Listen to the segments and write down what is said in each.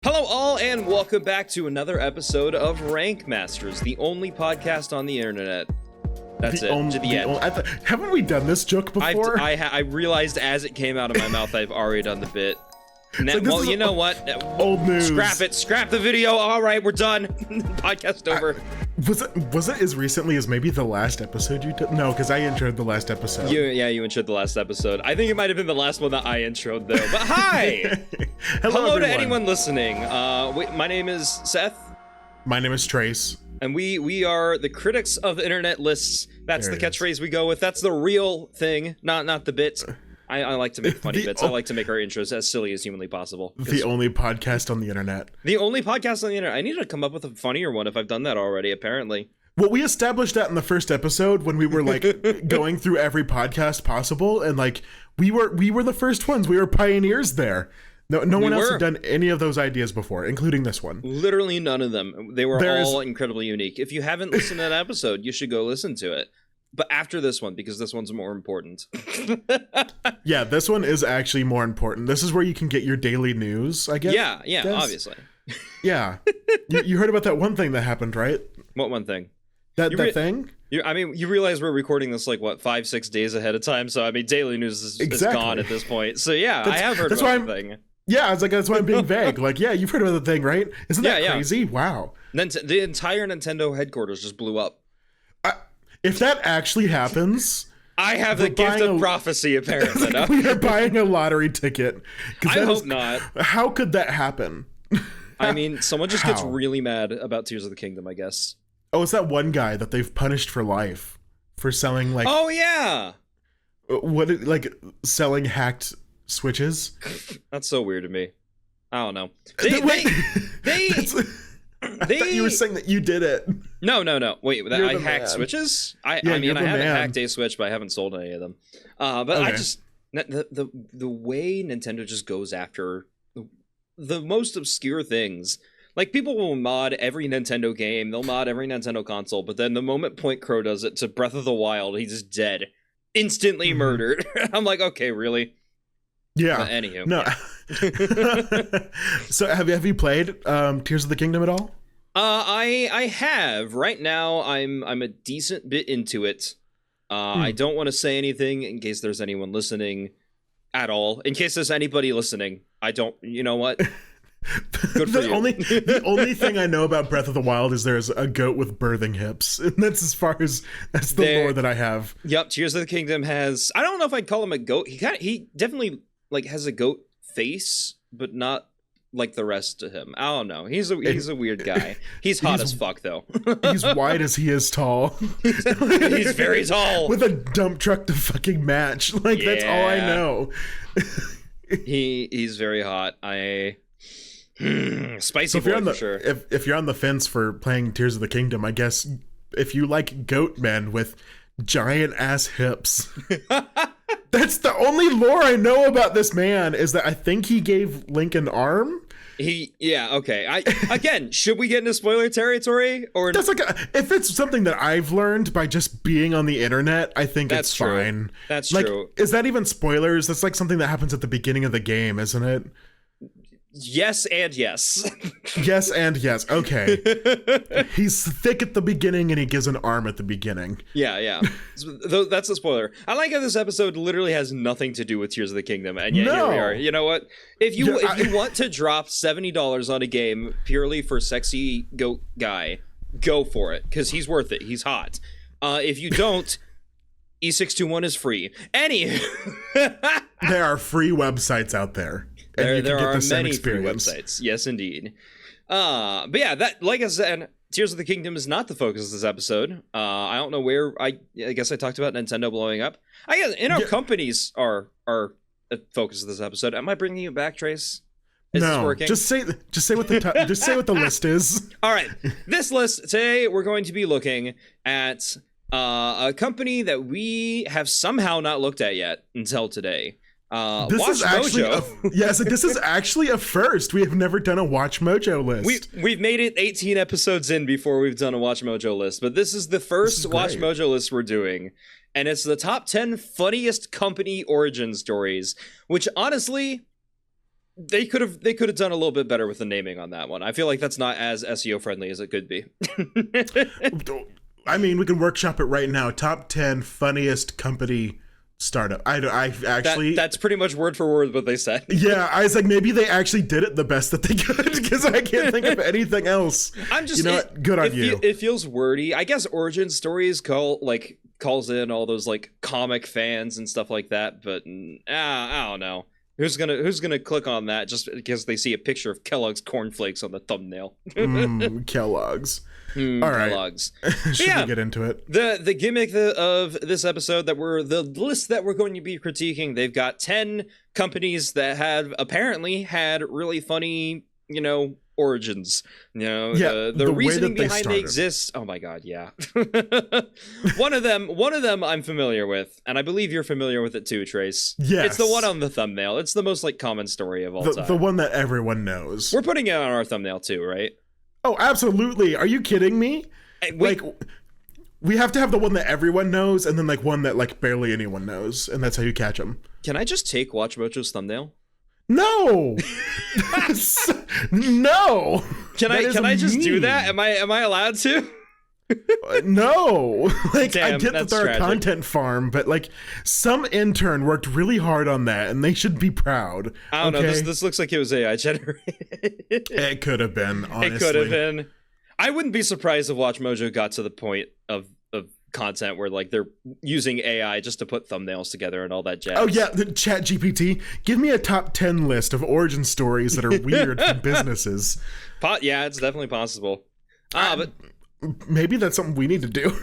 Hello all, and welcome back to another episode of Rank Masters, the only podcast on the internet. That's it, to the end. Haven't we done this joke before? I realized as it came out of my mouth, I've already done the bit. Well, you know what? Old news. Scrap it. Scrap the video. All right, we're done. Podcast over. Was it as recently as maybe the last episode you did? No, because I introed the last episode. You introed the last episode. I think it might have been the last one that I introed, though. But hi! Hello to anyone listening. My name is Seth. My name is Trace. And we are the critics of the internet lists. That's the catchphrase we go with. That's the real thing, not the bits. I like to make funny bits. I like to make our intros as silly as humanly possible. The only podcast on the internet. The only podcast on the internet. I need to come up with a funnier one if I've done that already, apparently. Well, we established that in the first episode when we were like going through every podcast possible, and like we were the first ones. We were pioneers there. No one else had done any of those ideas before, including this one. Literally none of them. They were all incredibly unique. If you haven't listened to that episode, you should go listen to it. But after this one, because this one's more important. Yeah, this one is actually more important. This is where you can get your daily news, I guess. Yeah, obviously. Yeah. You heard about that one thing that happened, right? What one thing? That thing? You realize we're recording this like, what, 5-6 days ahead of time? So, I mean, daily news is gone at this point. So, yeah, I have heard about the thing. Yeah, I was like, that's why I'm being vague. Like, yeah, you've heard about the thing, right? Isn't that crazy? Wow. The entire Nintendo headquarters just blew up. If that actually happens, I have the gift of prophecy, apparently. Like we are buying a lottery ticket. I hope not. How could that happen? I mean, someone just gets really mad about Tears of the Kingdom, I guess. Oh, it's that one guy that they've punished for life for selling like. Oh yeah. Selling hacked Switches? That's so weird to me. I don't know. I thought you were saying that you did it. No. Wait, I hacked Switches? I mean, I haven't hacked a Switch, but I haven't sold any of them. But okay. I just the way Nintendo just goes after the most obscure things. Like, people will mod every Nintendo game, they'll mod every Nintendo console, but then the moment Point Crow does it to Breath of the Wild, he's just dead, instantly murdered. I'm like, okay, really? Yeah. But anywho, no. Yeah. So have you played Tears of the Kingdom at all? I have. Right now I'm a decent bit into it. I don't want to say anything in case there's anyone listening at all. In case there's anybody listening, I don't. You know what? Good for you. The only thing I know about Breath of the Wild is there's a goat with birthing hips, and that's the lore that I have. Yep. Tears of the Kingdom has. I don't know if I'd call him a goat. He definitely like has a goat face, but not like the rest of him. I don't know. He's a weird guy. He's hot as fuck though. He's wide as he is tall. He's very tall. With a dump truck to fucking match. Like, that's all I know. He's very hot. Spicy boy for sure. If you're on the fence for playing Tears of the Kingdom, I guess if you like goat men with giant ass hips. That's the only lore I know about this man, is that I think he gave Link an arm. Okay. Again, should we get into spoiler territory? Or that's like if it's something that I've learned by just being on the internet, I think it's fine. That's like, true. Is that even spoilers? That's like something that happens at the beginning of the game, isn't it? Yes and yes. Yes and yes. Okay. He's thick at the beginning and he gives an arm at the beginning. Yeah. That's a spoiler. I like how this episode literally has nothing to do with Tears of the Kingdom, and yet here we are. You know what? If you want to drop $70 on a game purely for sexy goat guy, go for it, because he's worth it. He's hot. If you don't, E621 is free. There are free websites out there. There are many free websites. Yes, indeed. But yeah, that, like I said, Tears of the Kingdom is not the focus of this episode. I don't know where. I guess I talked about Nintendo blowing up. I guess our companies are a focus of this episode. Am I bringing you back, Trace? Is this working? Just say what the list is. All right, this list today we're going to be looking at a company that we have somehow not looked at yet until today. This is actually this is actually a first. We have never done a Watch Mojo list. We've made it 18 episodes in before we've done a Watch Mojo list, but this is the first Watch Mojo list we're doing, and it's the top 10 funniest company origin stories, which honestly they could have done a little bit better with the naming on that one. I feel like that's not as SEO friendly as it could be. I mean, we can workshop it right now. Top 10 funniest company startup. I actually that's pretty much word for word what they said. Yeah, I was like, maybe they actually did it the best that they could, because I can't think of anything else. I'm just, what? Good on you. It feels wordy. I guess Origin Stories calls in all those like comic fans and stuff like that, but I don't know. Who's gonna click on that just because they see a picture of Kellogg's cornflakes on the thumbnail? Kellogg's. All right. Kellogg's. Should we get into it? The gimmick of this episode the list that we're going to be critiquing, they've got 10 companies that have apparently had really funny, origins. The reasoning behind they exist. Oh my god, yeah. One of them I'm familiar with, and I believe you're familiar with it too, Trace. Yes. It's the one on the thumbnail. It's the most common story of all time. The one that everyone knows. We're putting it on our thumbnail too, right? Oh, absolutely. Are you kidding me? We have to have the one that everyone knows, and then one that barely anyone knows, and that's how you catch them. Can I just take Watch Mojo's thumbnail? No. No. Can I just do that? Am I allowed to? No. Damn, I get that they're a content farm, but some intern worked really hard on that, and they should be proud. I don't know. This looks like it was AI generated. It could have been, honestly. It could have been. I wouldn't be surprised if Watch Mojo got to the point of content where they're using AI just to put thumbnails together and all that jazz. Oh yeah, the Chat GPT. Give me a top 10 list of origin stories that are weird from businesses. Yeah, it's definitely possible. But maybe that's something we need to do.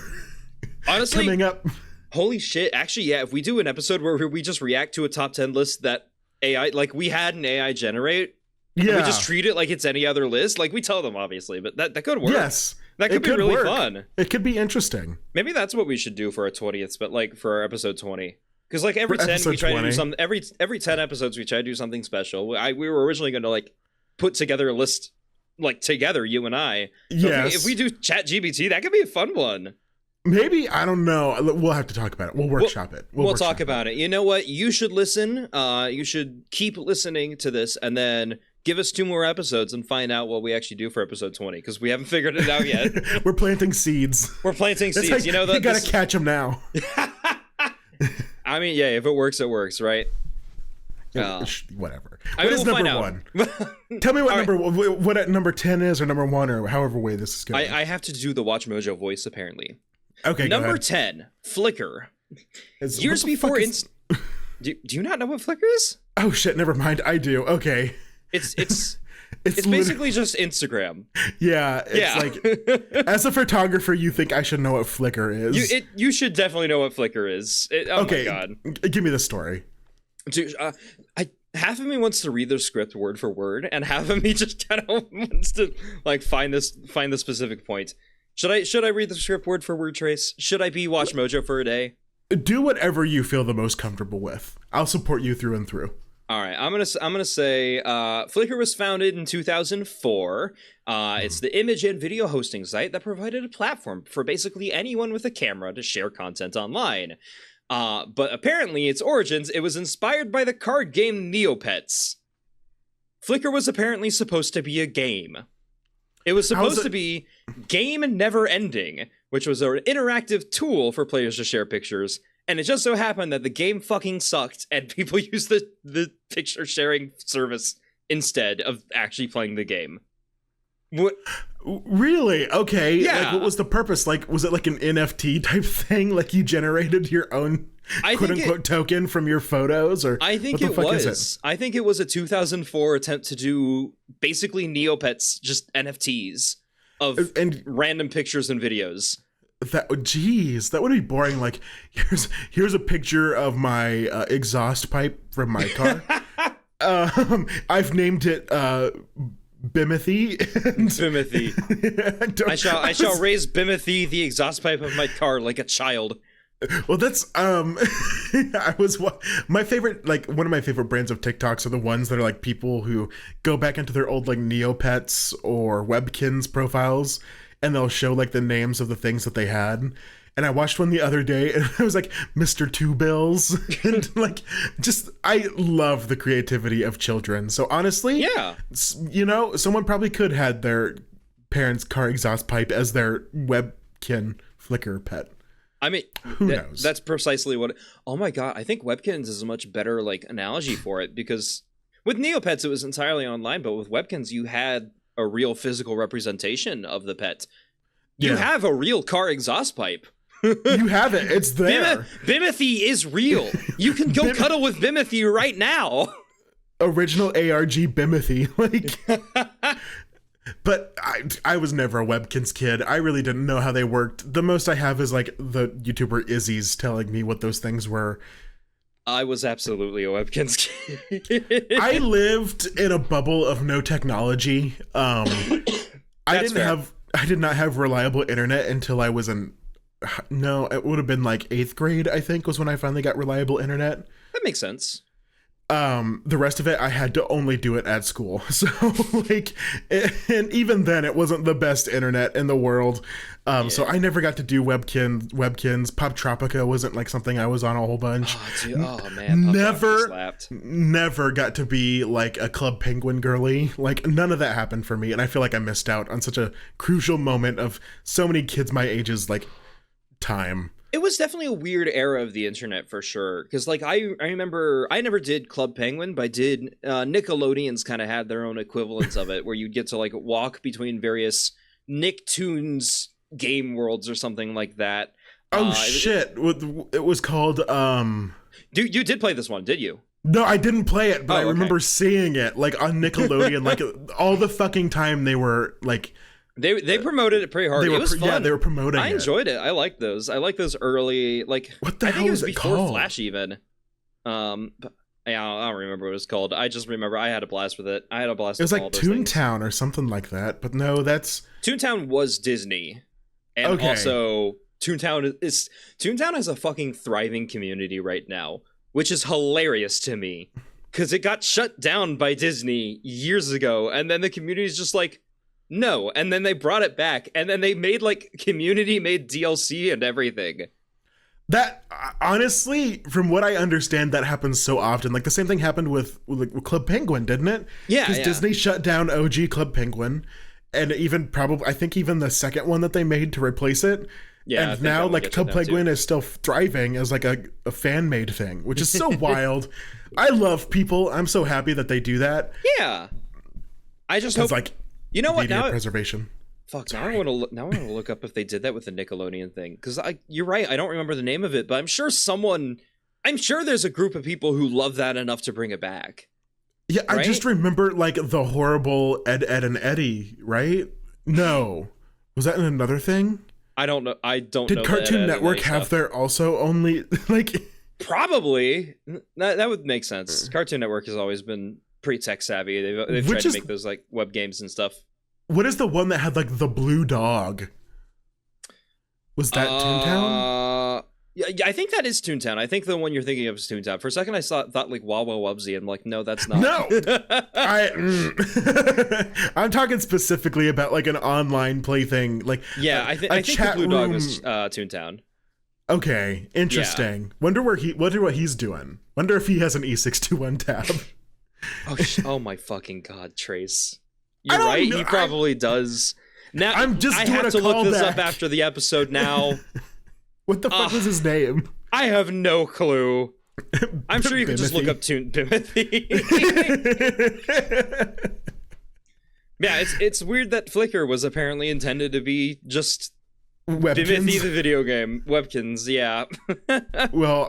Honestly, coming up. Holy shit! Actually, yeah. If we do an episode where we just react to a top 10 list that AI, we had an AI generate, yeah, we just treat it like it's any other list. We tell them obviously, but that could work. Yes. That could be really fun. It could be interesting. Maybe that's what we should do for our 20th, but for our episode 20. Because every 10 we try 20. To do something. Every 10 episodes we try to do something special. We were originally going to put together a list together, you and I. So yes. If we do Chat GPT, that could be a fun one. Maybe, I don't know. We'll have to talk about it. We'll workshop it. We'll talk about it. You know what? You should listen. You should keep listening to this, and then give us 2 more episodes and find out what we actually do for episode 20, because we haven't figured it out yet. We're planting seeds. We're planting seeds. You gotta catch them now. I mean, yeah, if it works, it works, right? Whatever. What is number 1? Tell me what number 10 is, or number 1, or however way this is going. I have to do the Watch Mojo voice, apparently. Okay, number 10, Flickr. Years before... Do you not know what Flickr is? Oh, shit, never mind. I do. Okay. It's basically just Instagram. Yeah, as a photographer, you think I should know what Flickr is. You should definitely know what Flickr is. Okay, my god. Give me the story. Dude, half of me wants to read the script word for word, and half of me just kind of wants to find the specific point. Should I read the script word for word, Trace? Should I be Watch Mojo for a day? Do whatever you feel the most comfortable with. I'll support you through and through. All right, I'm gonna say Flickr was founded in 2004. It's the image and video hosting site that provided a platform for basically anyone with a camera to share content online. But apparently, its origins, it was inspired by the card game Neopets. Flickr was apparently supposed to be a game. It was supposed to be Game Never Ending, which was an interactive tool for players to share pictures. And it just so happened that the game fucking sucked, and people used the picture sharing service instead of actually playing the game. What? Really? Okay. Yeah. What was the purpose? Was it an NFT type thing? You generated your own quote unquote token from your photos, or I think it was. I think it was a 2004 attempt to do basically Neopets, just NFTs of random pictures and videos. That would be boring. Here's a picture of my exhaust pipe from my car. I've named it Bimothy. Bimothy. I shall raise Bimothy, the exhaust pipe of my car, like a child. Well, that's my favorite. One of my favorite brands of TikToks are the ones that are people who go back into their old Neopets or Webkins profiles, and they'll show the names of the things that they had. and I watched one the other day, and it was like Mr. Two Bills, and like, just I love the creativity of children. So honestly, yeah, you know, someone probably could had their parents' car exhaust pipe as their Webkin Flickr pet. I mean, who knows? That's precisely what. Oh my god, I think Webkins is a much better like analogy for it, because with Neopets it was entirely online, but with Webkins you had a real physical representation of the pet. You have a real car exhaust pipe. You have it. It's there. Bimothy is real. You can go cuddle with Bimothy right now. Original ARG Bimothy. Like, but I was never a Webkins kid. I really didn't know how they worked. The most I have is like the YouTuber Izzy's telling me what those things were. I was absolutely a Webkins kid. I lived in a bubble of no technology. I did not have reliable internet until I was in, no, it would have been like 8th grade, I think, was when I finally got reliable internet. That makes sense. The rest of it, I had to only do it at school. So like, and even then it wasn't the best internet in the world. So I never got to do Webkins. Pop Tropica wasn't like something I was on a whole bunch. Oh, dude. Oh man. Never got to be like a Club Penguin girly. Like none of that happened for me. And I feel like I missed out on such a crucial moment of so many kids my age's like time. It was definitely a weird era of the internet for sure. Because like I remember I never did Club Penguin, but I did Nickelodeon's kind of had their own equivalents of it, where you'd get to like walk between various Nicktoons game worlds or something like that. Oh shit. It was called Dude, you did play this one, did you? No, I didn't play it, but I remember seeing it like on Nickelodeon, like all the fucking time they were like. They promoted it pretty hard. It was fun. Yeah, they were promoting it. I enjoyed it. I liked those. I like those early, like, what the I hell think it was is it before called? Flash even. But yeah, I don't remember what it was called. I just remember I had a blast with it. I had a blast. It was with like all those things. Toontown or something like that. But no, that's Toontown was Disney, and also Toontown has a fucking thriving community right now, which is hilarious to me, because it got shut down by Disney years ago, and then the community is just like. No, and then they brought it back, and then they made like community made DLC and everything. That honestly, from what I understand, that happens so often. Like the same thing happened with Club Penguin, didn't it? Yeah, because Disney shut down OG Club Penguin, and even I think even the second one that they made to replace it. Yeah, and now like Club Penguin is still thriving as like a fan made thing, which is so wild. I love people. I'm so happy that they do that. Yeah, I just hope like. You know what? Now preservation. Fuck. Now I want to look up if they did that with the Nickelodeon thing, because you're right. I don't remember the name of it, but I'm sure there's a group of people who love that enough to bring it back. Yeah, right? I just remember like the horrible Ed, and Eddie. Right? No, was that in another thing? I don't know. Did Cartoon Network have their also only like? Probably. That would make sense. Cartoon Network has always been pretty tech savvy. They've tried to make those like web games and stuff. What is the one that had like the blue dog? Was that Toontown? Yeah, I think that is Toontown. I think the one you're thinking of is Toontown. For a second, I thought like Wow Wow Wubsy. I'm like, no, that's not. No, I'm talking specifically about like an online plaything. Like I think the blue dog was Toontown. Okay, interesting. Yeah. Wonder what he's doing. Wonder if he has an E621 tab. Oh my fucking god, Trace. You're right, he probably does. Now I have to look this up after the episode now. What the fuck was his name? I have no clue. I'm sure you could just look up Bimothy. Yeah, it's weird that Flickr was apparently intended to be just Bimothy the video game. Webkins, yeah. Well,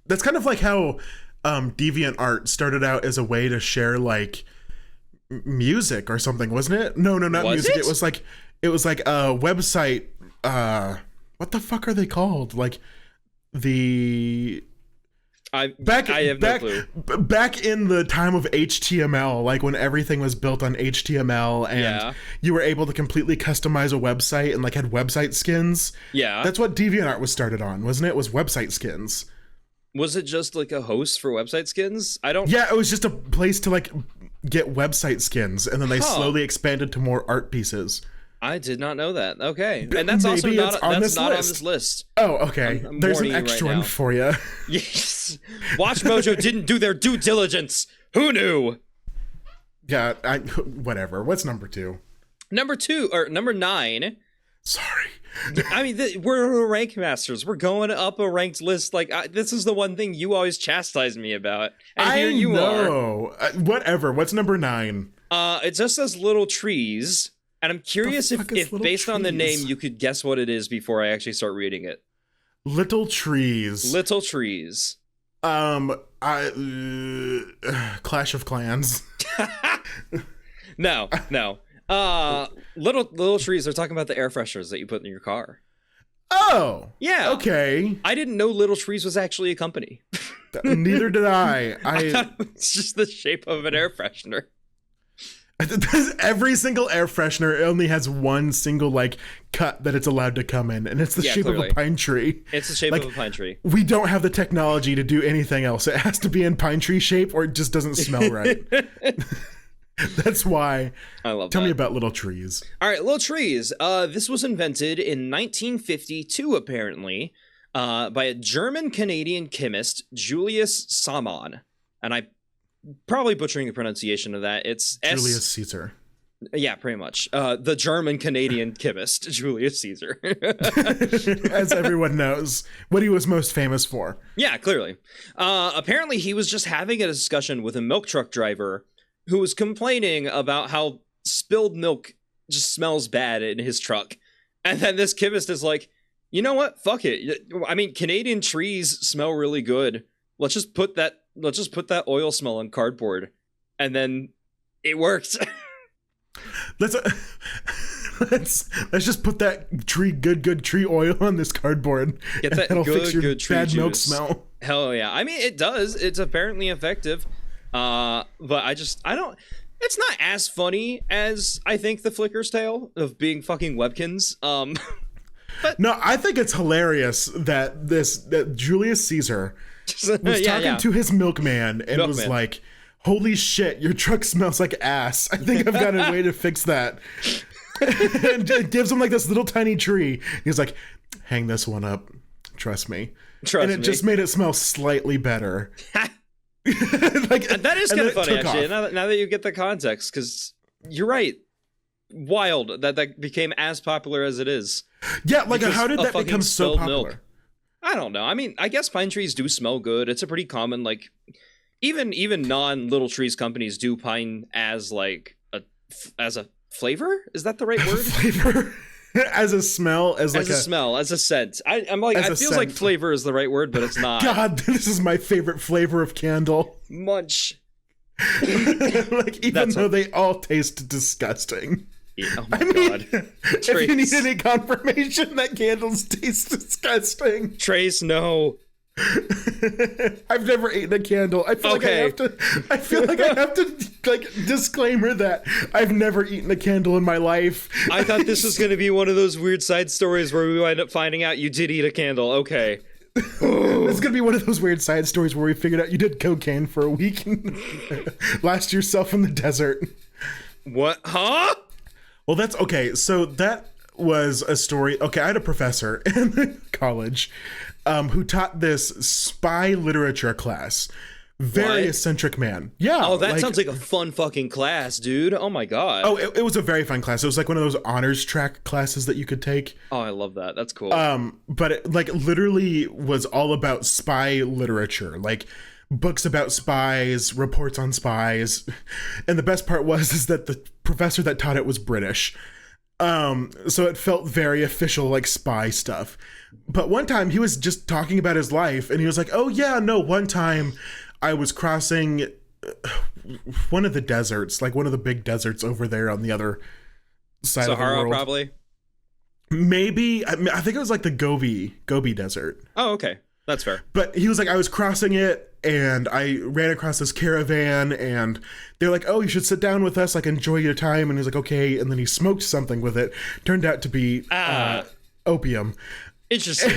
that's kind of like how DeviantArt started out as a way to share like music or something, wasn't it? No, not music. It was like a website. What the fuck are they called? Like I have no clue. Back in the time of HTML, like when everything was built on HTML and you were able to completely customize a website and like had website skins. Yeah, that's what DeviantArt was started on, wasn't it? It was website skins. Was it just like a host for website skins? Yeah, it was just a place to like get website skins, and then they slowly expanded to more art pieces. I did not know that. Okay, and that's also not on this list. Oh, okay. There's an extra one for you. Yes, Watch Mojo didn't do their due diligence. Who knew? Yeah, whatever. What's number 2? Number 9. Sorry. I mean, we're rank masters. We're going up a ranked list. Like, this is the one thing you always chastise me about. And here you are. Whatever. What's number 9? It just says Little Trees. And I'm curious if based on the name, you could guess what it is before I actually start reading it. Little Trees. Little Trees. Clash of Clans. No. Little Trees. They're talking about the air fresheners that you put in your car. Oh. Yeah. Okay. I didn't know Little Trees was actually a company. Neither did I. I thought it was just the shape of an air freshener. Every single air freshener only has one single cut that it's allowed to come in, and it's the shape of a pine tree. It's the shape of a pine tree. We don't have the technology to do anything else. It has to be in pine tree shape, or it just doesn't smell right. That's why. I love Tell me about Little Trees. All right, Little Trees. This was invented in 1952, apparently, by a German-Canadian chemist, Julius Salmon. And I'm probably butchering the pronunciation of that. It's Julius Caesar. Yeah, pretty much. The German-Canadian chemist, Julius Caesar. As everyone knows, what he was most famous for. Yeah, clearly. Apparently, he was just having a discussion with a milk truck driver who was complaining about how spilled milk just smells bad in his truck. And then this chemist is like, you know what? Fuck it. I mean, Canadian trees smell really good. Let's just put that oil smell on cardboard. And then it worked. Let's just put that good tree oil on this cardboard. Get that good tree bad juice. Milk smell. Hell yeah. I mean, it does. It's apparently effective. But it's not as funny as I think the Flicker's tale of being fucking Webkins. But no, I think it's hilarious that Julius Caesar was talking to his milkman and was like, holy shit, your truck smells like ass. I think I've got a way to fix that. And it gives him this little tiny tree. He's like, hang this one up. Trust me. And it just made it smell slightly better. That is kind of funny, actually, now that you get the context, because you're right. Wild that became as popular as it is. Yeah, how did that become so popular? Milk. I don't know. I mean, I guess pine trees do smell good. It's a pretty common, even non-Little Trees companies do pine as a flavor? Is that the right word? Flavor? As a smell, as a smell, as a scent. I'm like, it feels like flavor is the right word, but it's not. God, this is my favorite flavor of candle. Munch. Even though they all taste disgusting. Yeah, oh my God. If you need any confirmation that candles taste disgusting. Trace, no. I've never eaten a candle. I feel like I have to disclaimer that I've never eaten a candle in my life. I thought this was going to be one of those weird side stories where we wind up finding out you did eat a candle. Okay. This is going to be one of those weird side stories where we figured out you did cocaine for a week and lost yourself in the desert. What? Huh? Well, that's okay. So that was a story. Okay, I had a professor in college who taught this spy literature class. Very eccentric man. Yeah. Oh, that sounds like a fun fucking class, dude. Oh my God. Oh, it was a very fun class. It was one of those honors track classes that you could take. Oh, I love that. That's cool. But it literally was all about spy literature. Books about spies, reports on spies. And the best part is that the professor that taught it was British. So it felt very official, spy stuff. But one time he was just talking about his life and he was like, oh yeah, no, one time I was crossing one of the deserts, one of the big deserts over there on the other side of the world. Sahara, probably? Maybe. I think it was the Gobi Desert. Oh, okay. That's fair. But he was like, I was crossing it and I ran across this caravan and they're like, oh, you should sit down with us, enjoy your time. And he's like, okay. And then he smoked something with it. Turned out to be opium. Interesting.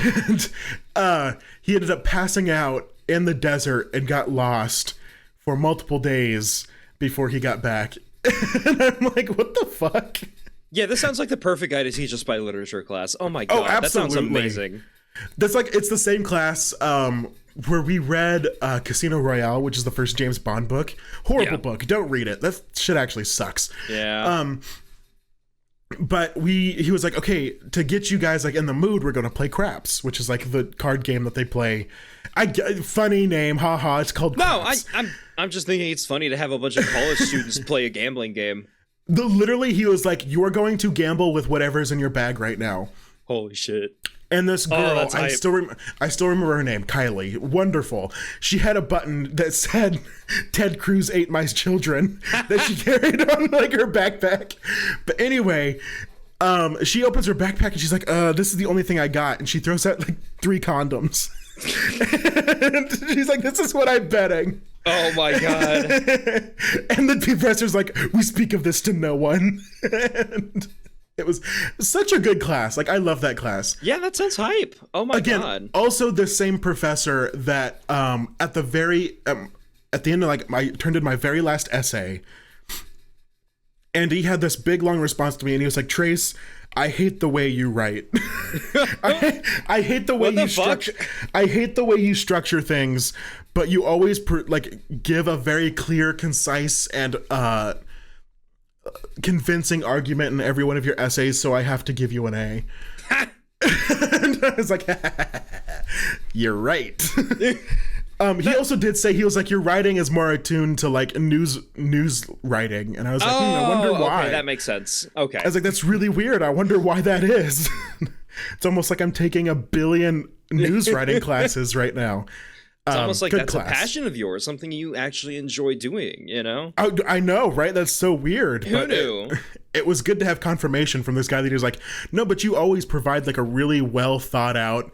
And he ended up passing out in the desert and got lost for multiple days before he got back. And I'm like, what the fuck? Yeah, this sounds like the perfect guy to teach a spy literature class. Oh my god, that sounds amazing. That's like, it's the same class where we read Casino Royale, which is the first James Bond book. Horrible book. Don't read it. That shit actually sucks. Yeah. But he was like, okay, to get you guys like in the mood, we're gonna play craps, which is like the card game that they play. Funny name, haha. It's called craps. No, I'm just thinking it's funny to have a bunch of college students play a gambling game. Literally, he was like, you are going to gamble with whatever's in your bag right now. Holy shit. And this girl, I still remember her name, Kylie. Wonderful. She had a button that said, "Ted Cruz ate my children," that she carried on like her backpack. But anyway, she opens her backpack and she's like, "This is the only thing I got," and she throws out like 3 condoms. And she's like, "This is what I'm betting." Oh my god. And the professor's like, "We speak of this to no one." And it was such a good class. Like, I love that class. Yeah, that sounds hype. Oh my god. Also the same professor that at the end of like I turned in my very last essay, and he had this big long response to me, and he was like, "Trace, I hate the way you write. I hate the way you structure. I hate the way you structure things, but you always give a very clear, concise, and convincing argument in every one of your essays, so I have to give you an A." And I was like, "You're right." He also did say, he was like, "Your writing is more attuned to like news writing," and I was like, I wonder why. Okay, that makes sense. Okay, I was like, "That's really weird. I wonder why that is." It's almost like I'm taking a billion news writing classes right now. It's almost like that's class. A passion of yours, something you actually enjoy doing, you know? I know, right? That's so weird. Who knew? It was good to have confirmation from this guy that he was like, "No, but you always provide like a really well thought out,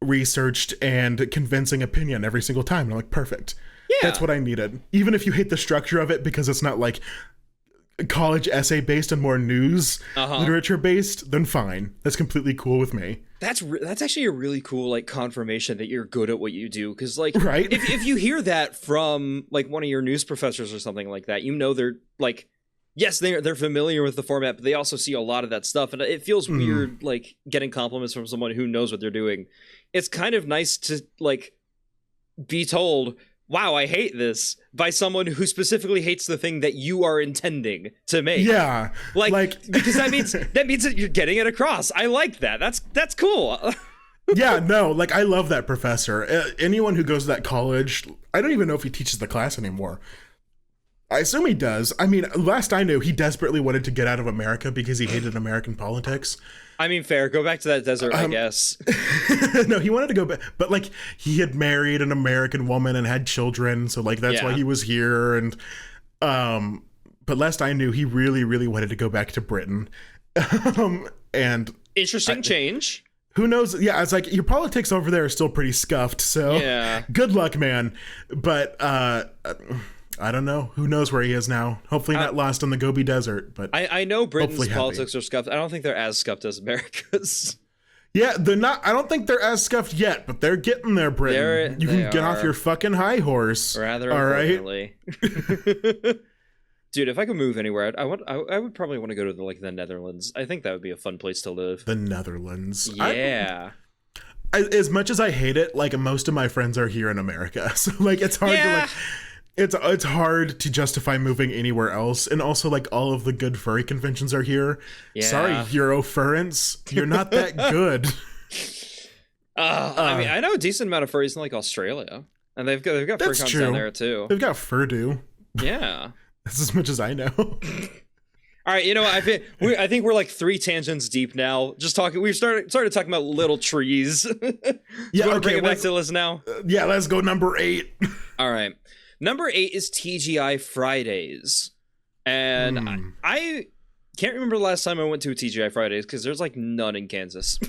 researched, and convincing opinion every single time." And I'm like, perfect. Yeah. That's what I needed. Even if you hate the structure of it because it's not like college essay based and more news literature based, then fine. That's completely cool with me. That's actually a really cool like confirmation that you're good at what you do, because like right? if you hear that from like one of your news professors or something like that, you know they're like, yes, they're familiar with the format, but they also see a lot of that stuff, and it feels weird like getting compliments from someone who knows what they're doing. It's kind of nice to like be told, "Wow, I hate this," by someone who specifically hates the thing that you are intending to make. Yeah. Like because that means that you're getting it across. I like that. That's cool. Yeah, no, like I love that professor. Anyone who goes to that college, I don't even know if he teaches the class anymore. I assume he does. I mean, last I knew, he desperately wanted to get out of America because he hated American politics. I mean, fair. Go back to that desert, I guess. No, he wanted to go back, but like he had married an American woman and had children, so like that's why he was here. And but last I knew, he really, really wanted to go back to Britain. And interesting change. Who knows? Yeah, it's like your politics over there are still pretty scuffed. So yeah, good luck, man. But I don't know. Who knows where he is now? Hopefully not lost in the Gobi Desert. But I know Britain's politics are scuffed. I don't think they're as scuffed as America's. Yeah, they're not. I don't think they're as scuffed yet, but they're getting there, Britain. You can get off your fucking high horse. Rather importantly. Right? Dude, if I could move anywhere, I would probably want to go to the Netherlands. I think that would be a fun place to live. The Netherlands. Yeah. As much as I hate it, like most of my friends are here in America. So like it's hard to like it's hard to justify moving anywhere else. And also like all of the good furry conventions are here. Yeah. Sorry, Eurofurrence. You're not that good. I mean, I know a decent amount of furries in like Australia. And they've got fur cons down there too. They've got Furdu. Yeah. That's as much as I know. All right, you know, I think we're like 3 tangents deep now. Just talking, we started talking about little trees. Yeah, okay. Bring it back to the list now. Yeah, let's go number 8. All right, number 8 is TGI Fridays, and I can't remember the last time I went to a TGI Fridays because there's like none in Kansas.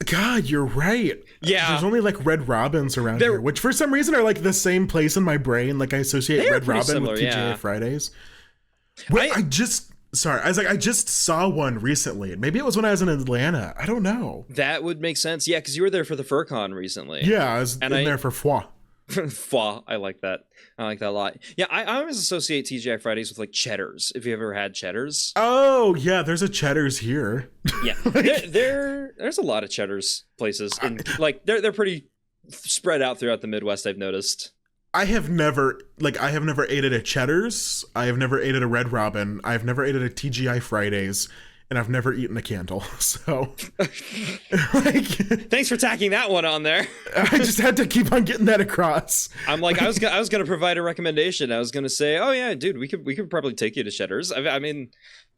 God, you're right. Yeah. There's only like Red Robins around here, which for some reason are like the same place in my brain. Like I associate Red Robin with TGI Fridays. Well, I just saw one recently. Maybe it was when I was in Atlanta. I don't know. That would make sense. Yeah, because you were there for the FurCon recently. Yeah, I was there for Foie. Pho. I like that. I like that a lot. Yeah, I always associate TGI Fridays with like Cheddar's. If you ever had Cheddar's. Oh yeah, there's a Cheddar's here. Yeah, there's a lot of Cheddar's places, and like they're pretty spread out throughout the Midwest. I've noticed. I have never ate at a Cheddar's. I have never ate at a Red Robin. I've never ate at a TGI Fridays. And I've never eaten a candle, so like, thanks for tacking that one on there. I just had to keep on getting that across. I'm like, I was gonna provide a recommendation. I was gonna say, oh yeah, dude, we could probably take you to Cheddar's. I mean,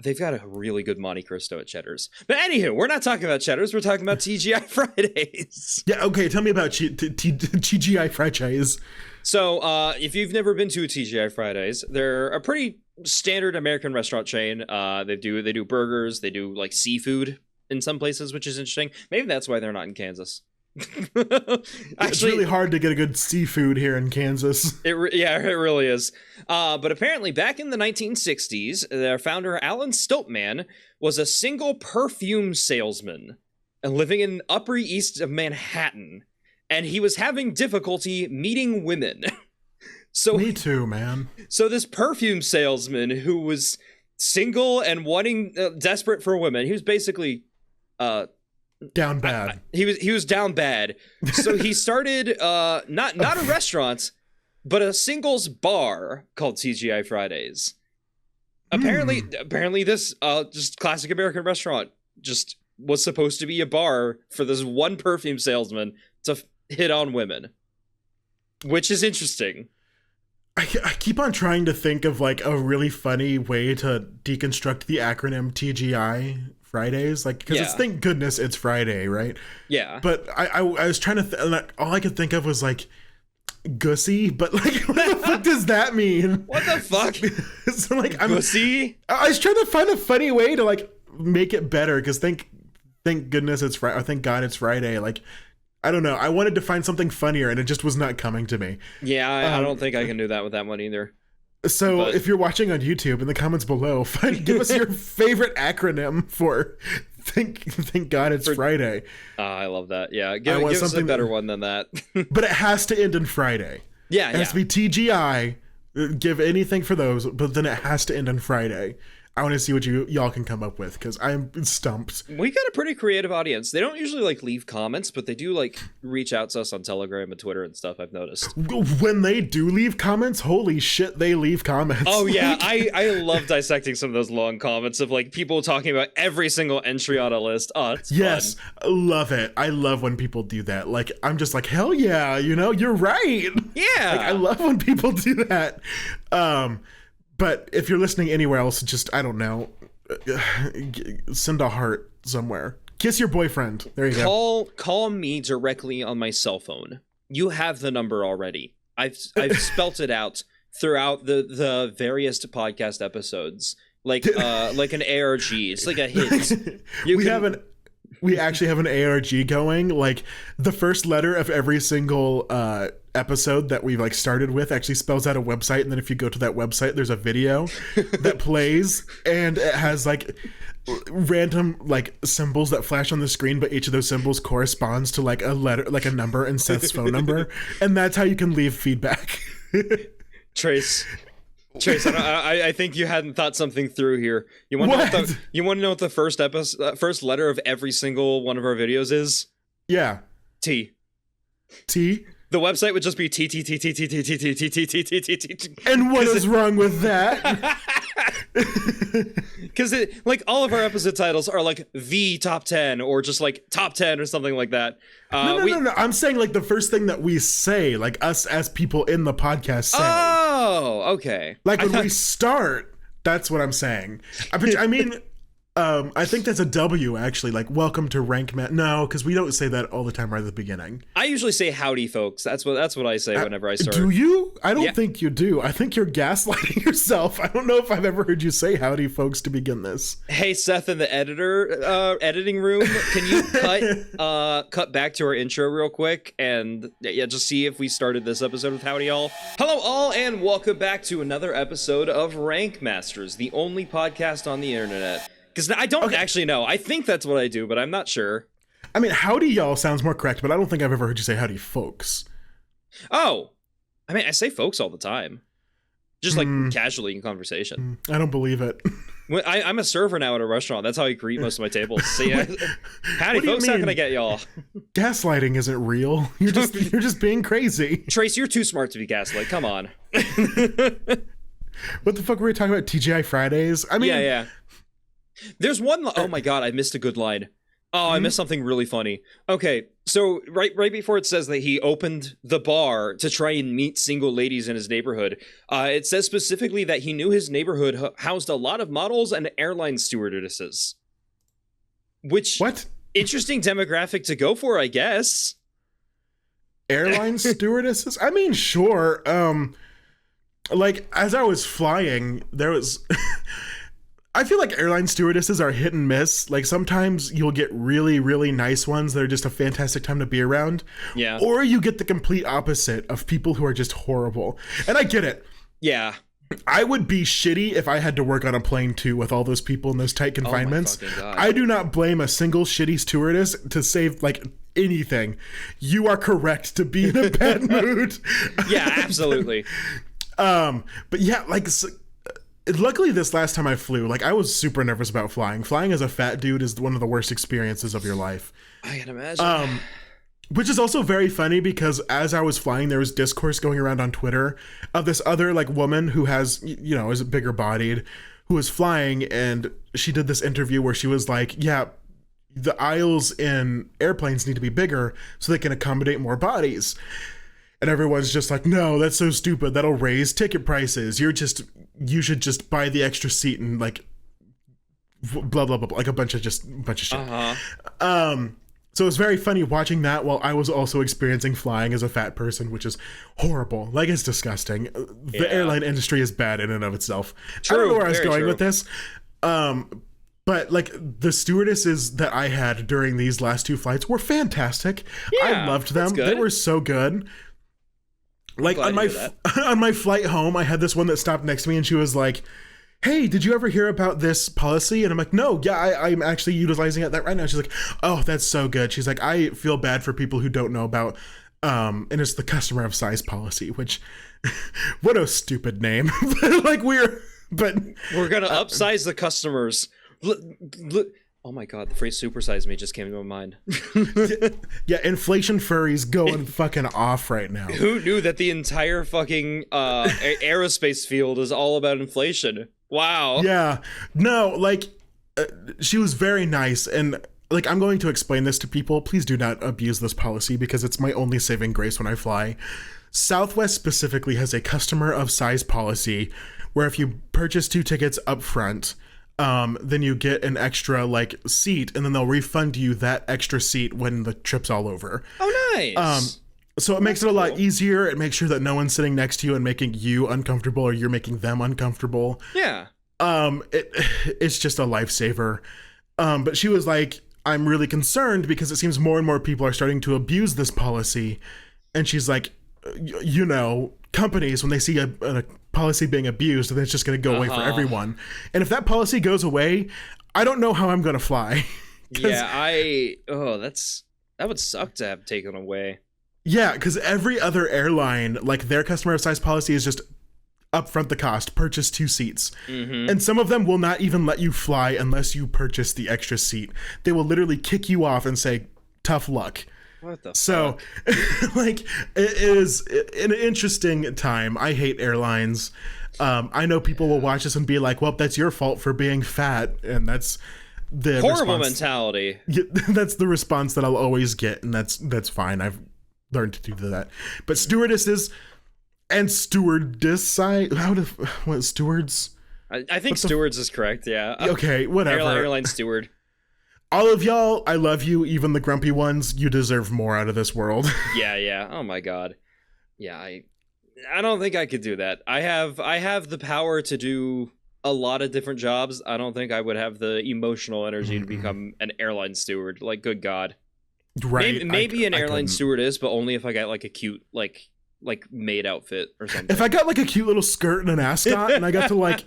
they've got a really good Monte Cristo at Cheddar's. But anywho, we're not talking about Cheddar's. We're talking about TGI Fridays. Yeah, okay. Tell me about TGI Fridays. So, if you've never been to a TGI Fridays, they're a pretty standard American restaurant chain. They do burgers, they do like seafood in some places, which is interesting. Maybe that's why they're not in Kansas. Actually, it's really hard to get a good seafood here in Kansas. It really is. But apparently, back in the 1960s, their founder Alan Stoltman was a single perfume salesman and living in Upper East of Manhattan. And he was having difficulty meeting women. So me too, man. So this perfume salesman who was single and desperate for women, he was basically down bad. He was down bad. So he started not a restaurant, but a singles bar called TGI Fridays. Apparently this just classic American restaurant just was supposed to be a bar for this one perfume salesman to hit on women, which is interesting. I keep on trying to think of like a really funny way to deconstruct the acronym TGI Fridays, like because it's thank goodness it's Friday, right? Yeah. But I was trying to all I could think of was like Gussy, but like what the fuck does that mean? What the fuck? So like Gussy? I was trying to find a funny way to like make it better because thank goodness it's Friday, or thank God it's Friday, like. I don't know. I wanted to find something funnier, and it just was not coming to me. Yeah, I don't think I can do that with that one either. So if you're watching on YouTube, in the comments below, give us your favorite acronym for Thank God It's Friday. I love that. Yeah, give us a better one than that. But it has to end in Friday. Yeah, it has to be TGI. Give anything for those, but then it has to end on Friday. I want to see what y'all can come up with because I'm stumped. We got a pretty creative audience. They don't usually like leave comments, but they do like reach out to us on Telegram and Twitter and stuff. I've noticed. When they do leave comments, holy shit, they leave comments. Oh yeah, I love dissecting some of those long comments of like people talking about every single entry on a list. Oh, it's yes, fun. Love it. I love when people do that. Like I'm just like hell yeah, you're right. Yeah, like, I love when people do that. But if you're listening anywhere else, just, I don't know, send a heart somewhere. Kiss your boyfriend. There you go. Call me directly on my cell phone. You have the number already. I've spelt it out throughout the various podcast episodes. Like an ARG. It's like a hint. We actually have an ARG going. Like the first letter of every single episode that we've like started with actually spells out a website, and then if you go to that website, there's a video that plays, and it has like random like symbols that flash on the screen, but each of those symbols corresponds to like a letter, like a number in Seth's phone number, and that's how you can leave feedback. Trace, I think you hadn't thought something through here. You want to know what the first letter of every single one of our videos is? Yeah. T. The website would just be T. And what is wrong with that? Because like all of our episode titles are like the top 10 or just like top 10 or something like that. No. I'm saying like the first thing that we say, like us as people in the podcast say. Oh, okay. Like when we start, that's what I'm saying. I mean, I think that's a W actually. Like welcome to Rank Man. No, because we don't say that all the time right at the beginning. I usually say howdy, folks. That's what I say whenever I start. Do you? I don't think you do. I think you're gaslighting yourself. I don't know if I've ever heard you say howdy, folks, to begin this. Hey, Seth in the editing room, can you cut back to our intro real quick and just see if we started this episode with howdy all. Hello all, and welcome back to another episode of Rank Masters, the only podcast on the internet. Because I don't actually know. I think that's what I do, but I'm not sure. I mean, howdy y'all sounds more correct, but I don't think I've ever heard you say howdy folks. Oh, I mean, I say folks all the time, just like casually in conversation. I don't believe it. I'm a server now at a restaurant. That's how I greet most of my tables. See, howdy, folks. How can I get y'all? Gaslighting isn't real. You're just being crazy. Trace, you're too smart to be gaslit. Come on. What the fuck were we talking about? TGI Fridays? I mean, yeah. There's one. Oh my god, I missed a good line. Oh, I missed something really funny. Okay, so right before it says that he opened the bar to try and meet single ladies in his neighborhood, it says specifically that he knew his neighborhood housed a lot of models and airline stewardesses. Which, what? Interesting demographic to go for, I guess. Airline stewardesses? I mean, sure. Like, as I was flying, there was... I feel like airline stewardesses are hit and miss. Like, sometimes you'll get really, really nice ones that are just a fantastic time to be around. Yeah. Or you get the complete opposite of people who are just horrible. And I get it. Yeah. I would be shitty if I had to work on a plane too with all those people in those tight confinements. Oh my fucking God. I do not blame a single shitty stewardess to save, like, anything. You are correct to be in a bad mood. Yeah, absolutely. But yeah, like... Luckily, this last time I flew, like, I was super nervous about flying. Flying as a fat dude is one of the worst experiences of your life. I can imagine. Which is also very funny because as I was flying, there was discourse going around on Twitter of this other, like, woman who has, you know, is bigger bodied, who was flying, and she did this interview where she was like, yeah, the aisles in airplanes need to be bigger so they can accommodate more bodies. And everyone's just like, no, that's so stupid. That'll raise ticket prices. You should just buy the extra seat and, like, blah, blah, blah, like a bunch of shit. So it was very funny watching that while I was also experiencing flying as a fat person, which is horrible. Like, it's disgusting. The airline industry is bad in and of itself. True, I don't know where I was going with this. But, like, the stewardesses that I had during these last two flights were fantastic. Yeah, I loved them. They were so good. Like, on my flight home, I had this one that stopped next to me, and she was like, hey, did you ever hear about this policy? And I'm like, no, yeah, I'm actually utilizing that right now. She's like, oh, that's so good. She's like, I feel bad for people who don't know about, and it's the customer of size policy, which, what a stupid name. Like, we're going to upsize the customers. Look. Oh my god, the phrase supersize me just came to my mind. Yeah, inflation furry's going fucking off right now. Who knew that the entire fucking aerospace field is all about inflation? Wow. Yeah. No, like, she was very nice, and, like, I'm going to explain this to people. Please do not abuse this policy because it's my only saving grace when I fly. Southwest specifically has a customer of size policy where if you purchase 2 tickets up front, then you get an extra, like, seat, and then they'll refund you that extra seat when the trip's all over. Oh, nice. So it makes it a lot easier. It makes sure that no one's sitting next to you and making you uncomfortable or you're making them uncomfortable. Yeah. It's just a lifesaver. But she was like, I'm really concerned because it seems more and more people are starting to abuse this policy. And she's like, you know, companies, when they see a policy being abused, then it's just going to go away for everyone. And if that policy goes away, I don't know how I'm going to fly. Yeah, that would suck to have taken away. Yeah, because every other airline, like, their customer of size policy is just upfront the cost, purchase 2 seats. Mm-hmm. And some of them will not even let you fly unless you purchase the extra seat. They will literally kick you off and say, tough luck. What the fuck? Like, it is an interesting time. I hate airlines. I know people will watch this and be like, well, that's your fault for being fat. And that's the horrible mentality. That's the response that I'll always get. And that's fine. I've learned to do that. But stewardesses and stewards? I think stewards is correct. Yeah. Okay, whatever. Airline steward. All of y'all, I love you, even the grumpy ones. You deserve more out of this world. Yeah. Oh my god. Yeah, I don't think I could do that. I have the power to do a lot of different jobs. I don't think I would have the emotional energy to become an airline steward. Like, good god. Right. Maybe an airline stewardess, but only if I got, like, a cute, like maid outfit or something. If I got, like, a cute little skirt and an ascot and I got to, like,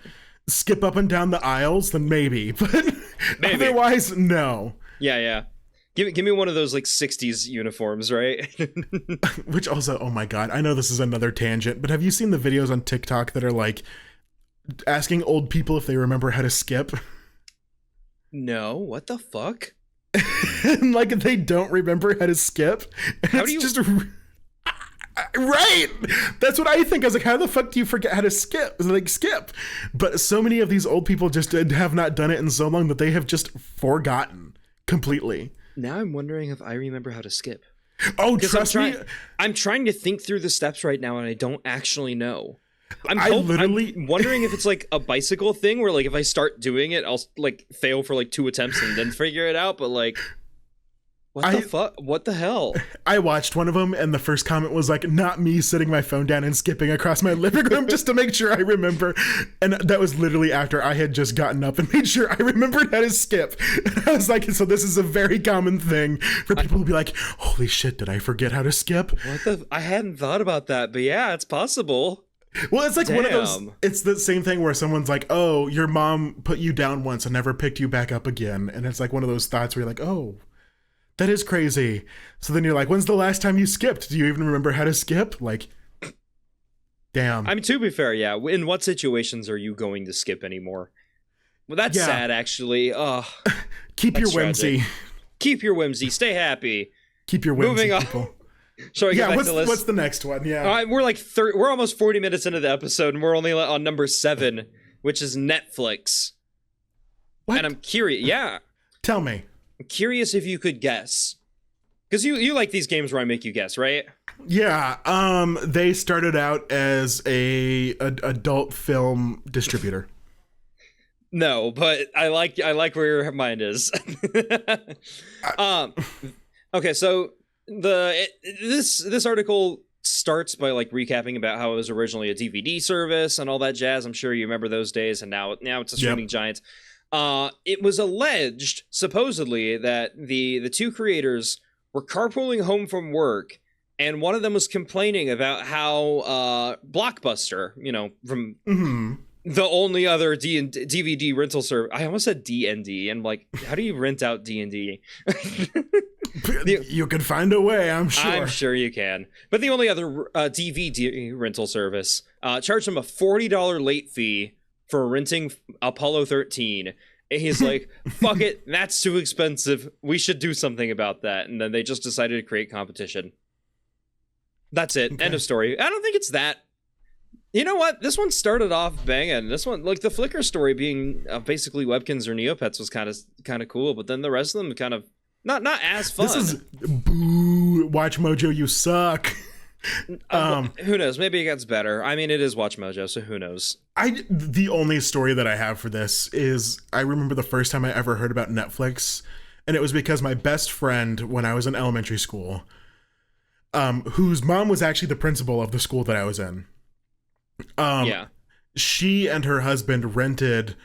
skip up and down the aisles, then maybe. But maybe. Otherwise, no. Yeah. Give me one of those like 60s uniforms, right? Which also, oh my god, I know this is another tangent, but have you seen the videos on TikTok that are like asking old people if they remember how to skip? No, what the fuck? And like they don't remember how to skip. And how do you just right? That's what I think. I was like, how the fuck do you forget how to skip? Like skip. But so many of these old people just have not done it in so long that they have just forgotten completely. Now I'm wondering if I remember how to skip. Oh, trust me. I'm trying to think through the steps right now, and I don't actually know. I'm wondering if it's like a bicycle thing where like if I start doing it, I'll like fail for like 2 attempts and then figure it out. But like, what the fuck? What the hell? I watched one of them, and the first comment was like, "Not me setting my phone down and skipping across my living room just to make sure I remember." And that was literally after I had just gotten up and made sure I remembered how to skip. And I was like, "So this is a very common thing for people to be like, holy shit, did I forget how to skip?" I hadn't thought about that, but yeah, it's possible. Well, it's like one of those, it's the same thing where someone's like, "Oh, your mom put you down once and never picked you back up again." And it's like one of those thoughts where you're like, "Oh, that is crazy." So then you're like, when's the last time you skipped? Do you even remember how to skip? Like, damn. I mean, to be fair, yeah. In what situations are you going to skip anymore? Well, that's sad, actually. Keep your whimsy. Tragic. Keep your whimsy. Stay happy. Keep your whimsy, moving on. People. Shall we get back to the list? What's the next one? Yeah. All right, we're like we're almost 40 minutes into the episode, and we're only on number 7, which is Netflix. What? And I'm curious. Yeah. Tell me. I'm curious if you could guess. Because you like these games where I make you guess, right? Yeah. They started out as a adult film distributor. No, but I like where your mind is. Okay, so this article starts by like recapping about how it was originally a DVD service and all that jazz. I'm sure you remember those days, and now it's a streaming giant. It was alleged, supposedly, that the two creators were carpooling home from work, and one of them was complaining about how Blockbuster, from the only other DVD rental service. I almost said D&D, and like, how do you rent out D&D? You can find a way, I'm sure. I'm sure you can. But the only other DVD rental service charged him a $40 late fee for renting Apollo 13. And he's like, fuck it, that's too expensive. We should do something about that. And then they just decided to create competition. That's it. Okay. End of story. I don't think it's that. You know what? This one started off banging. This one, like the Flickr story being basically Webkins or Neopets was kind of cool, but then the rest of them kind of not as fun. This is boo. Watch Mojo, you suck. Who knows? Maybe it gets better. I mean, it is Watch Mojo, so who knows? The only story that I have for this is I remember the first time I ever heard about Netflix, and it was because my best friend when I was in elementary school, whose mom was actually the principal of the school that I was in. She and her husband rented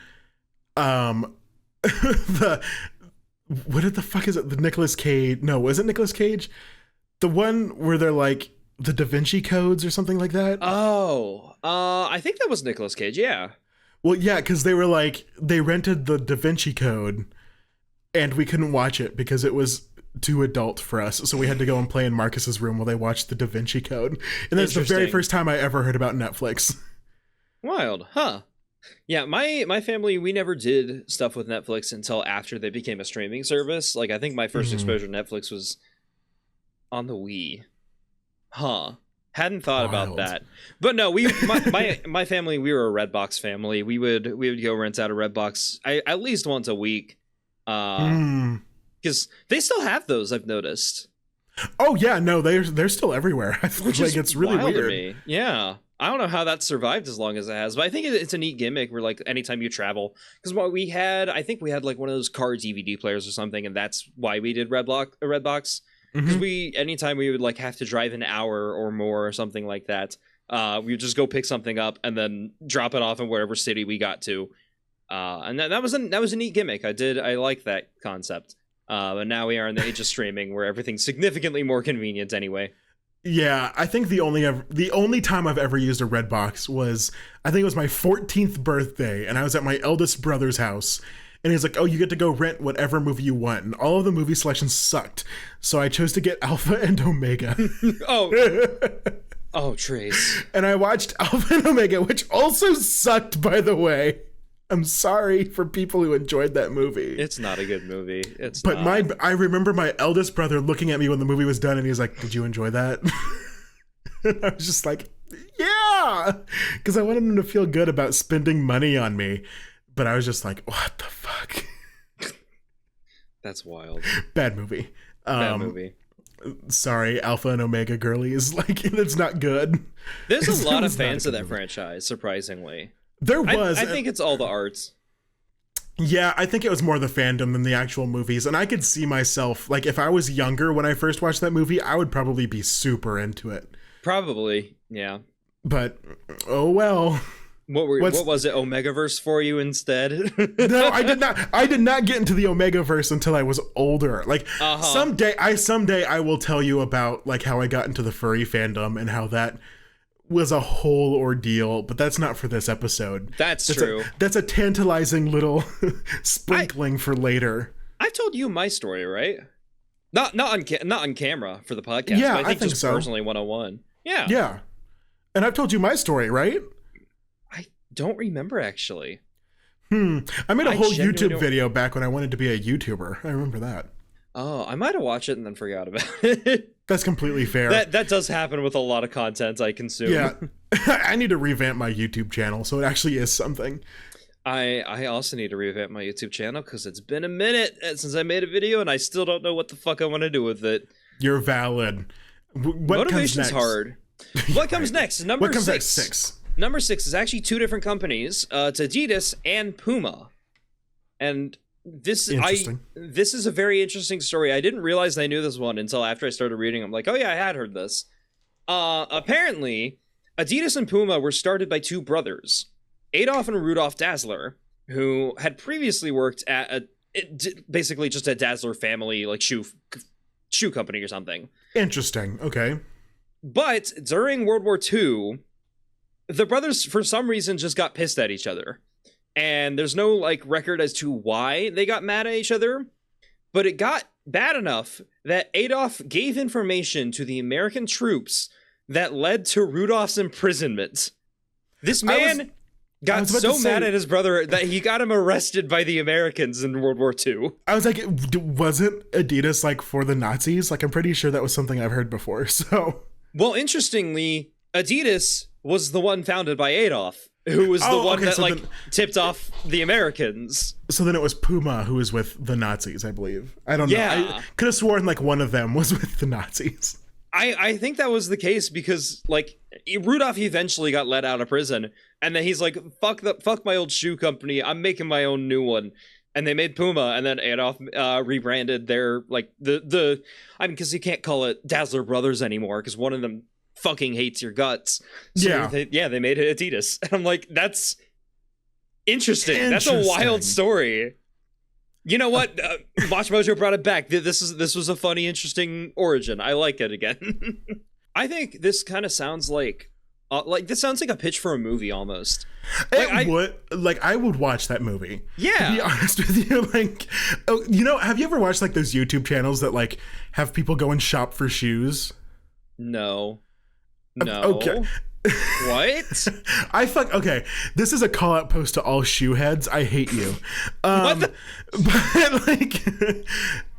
what the fuck is it? The Nicolas Cage? No, was it Nicolas Cage? The one where they're like the Da Vinci Codes or something like that? Oh, I think that was Nicolas Cage, yeah. Well, yeah, because they rented the Da Vinci Code and we couldn't watch it because it was too adult for us. So we had to go and play in Marcus's room while they watched the Da Vinci Code. And that's the very first time I ever heard about Netflix. Wild, huh? Yeah, my family, we never did stuff with Netflix until after they became a streaming service. Like, I think my first exposure to Netflix was on the Wii. Huh. Hadn't thought about that. But no, my family, we were a Redbox family. We would go rent out a Redbox at least once a week. Because they still have those, I've noticed. Oh yeah, no, they're still everywhere. I feel like it's really weird. To me. Yeah. I don't know how that survived as long as it has, but I think it's a neat gimmick where, like, anytime you travel, because what we had, I think we had like one of those car DVD players or something, and that's why we did Redbox. Because anytime we would like have to drive an hour or more or something like that, we would just go pick something up and then drop it off in wherever city we got to, and that was a neat gimmick. I like that concept. But now we are in the age of streaming where everything's significantly more convenient anyway. Yeah, I think the only time I've ever used a Redbox was, I think it was my 14th birthday, and I was at my eldest brother's house, And he's like, oh, you get to go rent whatever movie you want. And all of the movie selections sucked. So I chose to get Alpha and Omega. Oh, Trace. And I watched Alpha and Omega, which also sucked, by the way. I'm sorry for people who enjoyed that movie. It's not a good movie. I remember my eldest brother looking at me when the movie was done, and he was like, did you enjoy that? And I was just like, yeah, because I wanted him to feel good about spending money on me. But I was just like, what the fuck? That's wild. Bad movie. Bad movie. Sorry, Alpha and Omega girlies. Like, it's not good. There's a lot of fans of that franchise, surprisingly. There was. I think it's all the arts. Yeah, I think it was more the fandom than the actual movies. And I could see myself, like, if I was younger when I first watched that movie, I would probably be super into it. Probably, yeah. But, oh well. What was it, Omegaverse for you instead? No, I did not get into the Omegaverse until I was older. Like, someday I will tell you about, like, how I got into the furry fandom and how that was a whole ordeal, but that's not for this episode. That's true. That's a tantalizing little sprinkling for later. I've told you my story, right? Not on camera for the podcast. Yeah, but I think just so. Personally 101. Yeah. Yeah. And I've told you my story, right? I don't remember, actually. I made a whole YouTube video back when I wanted to be a YouTuber. I remember that. Oh, I might have watched it and then forgot about it. That's completely fair. That does happen with a lot of content I consume. Yeah. I need to revamp my YouTube channel, so it actually is something. I also need to revamp my YouTube channel because it's been a minute since I made a video and I still don't know what the fuck I want to do with it. You're valid. Motivation's hard. What comes next? What comes next? 6. Number 6 is actually 2 different companies. It's Adidas and Puma. And this is a very interesting story. I didn't realize I knew this one until after I started reading. I'm like, oh yeah, I had heard this. Apparently, Adidas and Puma were started by 2 brothers, Adolf and Rudolf Dassler, who had previously worked at basically just a Dassler family like shoe company or something. Interesting. Okay. But during World War II, the brothers for some reason just got pissed at each other. And there's no like record as to why they got mad at each other, but it got bad enough that Adolf gave information to the American troops that led to Rudolph's imprisonment. This man got so mad at his brother that he got him arrested by the Americans in World War II. I was like, wasn't Adidas like for the Nazis? Like, I'm pretty sure that was something I've heard before. So, well, interestingly, Adidas was the one founded by Adolf, who was the one that tipped off the Americans. So then it was Puma who was with the Nazis, I believe. I don't know. I could have sworn like one of them was with the Nazis. I think that was the case because like Rudolph eventually got let out of prison, and then he's like, fuck my old shoe company, I'm making my own new one. And they made Puma, and then Adolf rebranded their like because you can't call it Dassler Brothers anymore because one of them fucking hates your guts. So they made it Adidas. And I'm like, that's interesting. That's a wild story. You know what? Watch Mojo brought it back. This was a funny, interesting origin. I like it again. I think this kind of sounds like this sounds like a pitch for a movie almost. I would watch that movie. Yeah. To be honest with you, like, have you ever watched like those YouTube channels that like have people go and shop for shoes? No. Okay. What? Okay, this is a call out post to all shoe heads. I hate you. But like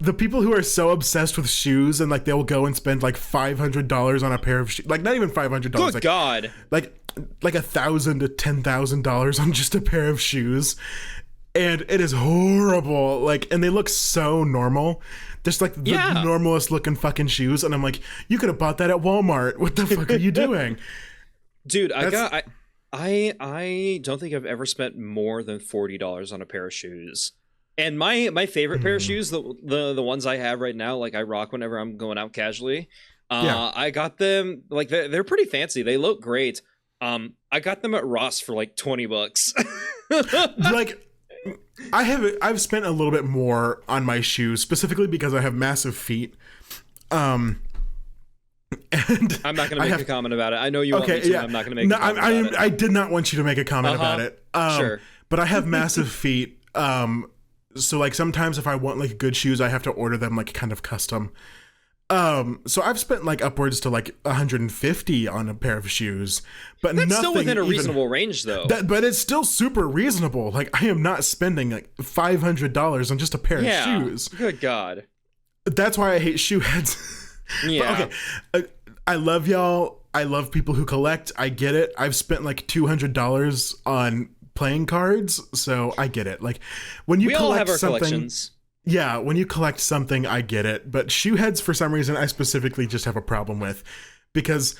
the people who are so obsessed with shoes and like they'll go and spend like $500 on a pair of shoes, like not even $500. Good like, God. Like $1,000 to $10,000 on just a pair of shoes, and it is horrible. Like, and they look so normal. Just like the normalest looking fucking shoes, and I'm like, you could have bought that at Walmart. What the fuck are you doing? Dude, I don't think I've ever spent more than $40 on a pair of shoes. And my favorite pair of shoes, the ones I have right now, like I rock whenever I'm going out casually. I got them like they're pretty fancy. They look great. I got them at Ross for like $20. Like I've spent a little bit more on my shoes specifically because I have massive feet. And I'm not going to make a comment about it. I know you want me to. I'm not going to make a comment about it. I did not want you to make a comment about it. Sure. But I have massive feet. so like sometimes if I want like good shoes, I have to order them like kind of custom. So I've spent like upwards to like 150 on a pair of shoes, but that's nothing still within a reasonable range though. But it's still super reasonable. Like I am not spending like $500 on just a pair of shoes. Good God. That's why I hate shoe heads. Yeah. But, okay. I love y'all. I love people who collect. I get it. I've spent like $200 on playing cards, so I get it. Like when you collect all have our something, collections. Yeah, when you collect something, I get it. But shoe heads, for some reason, I specifically just have a problem with, because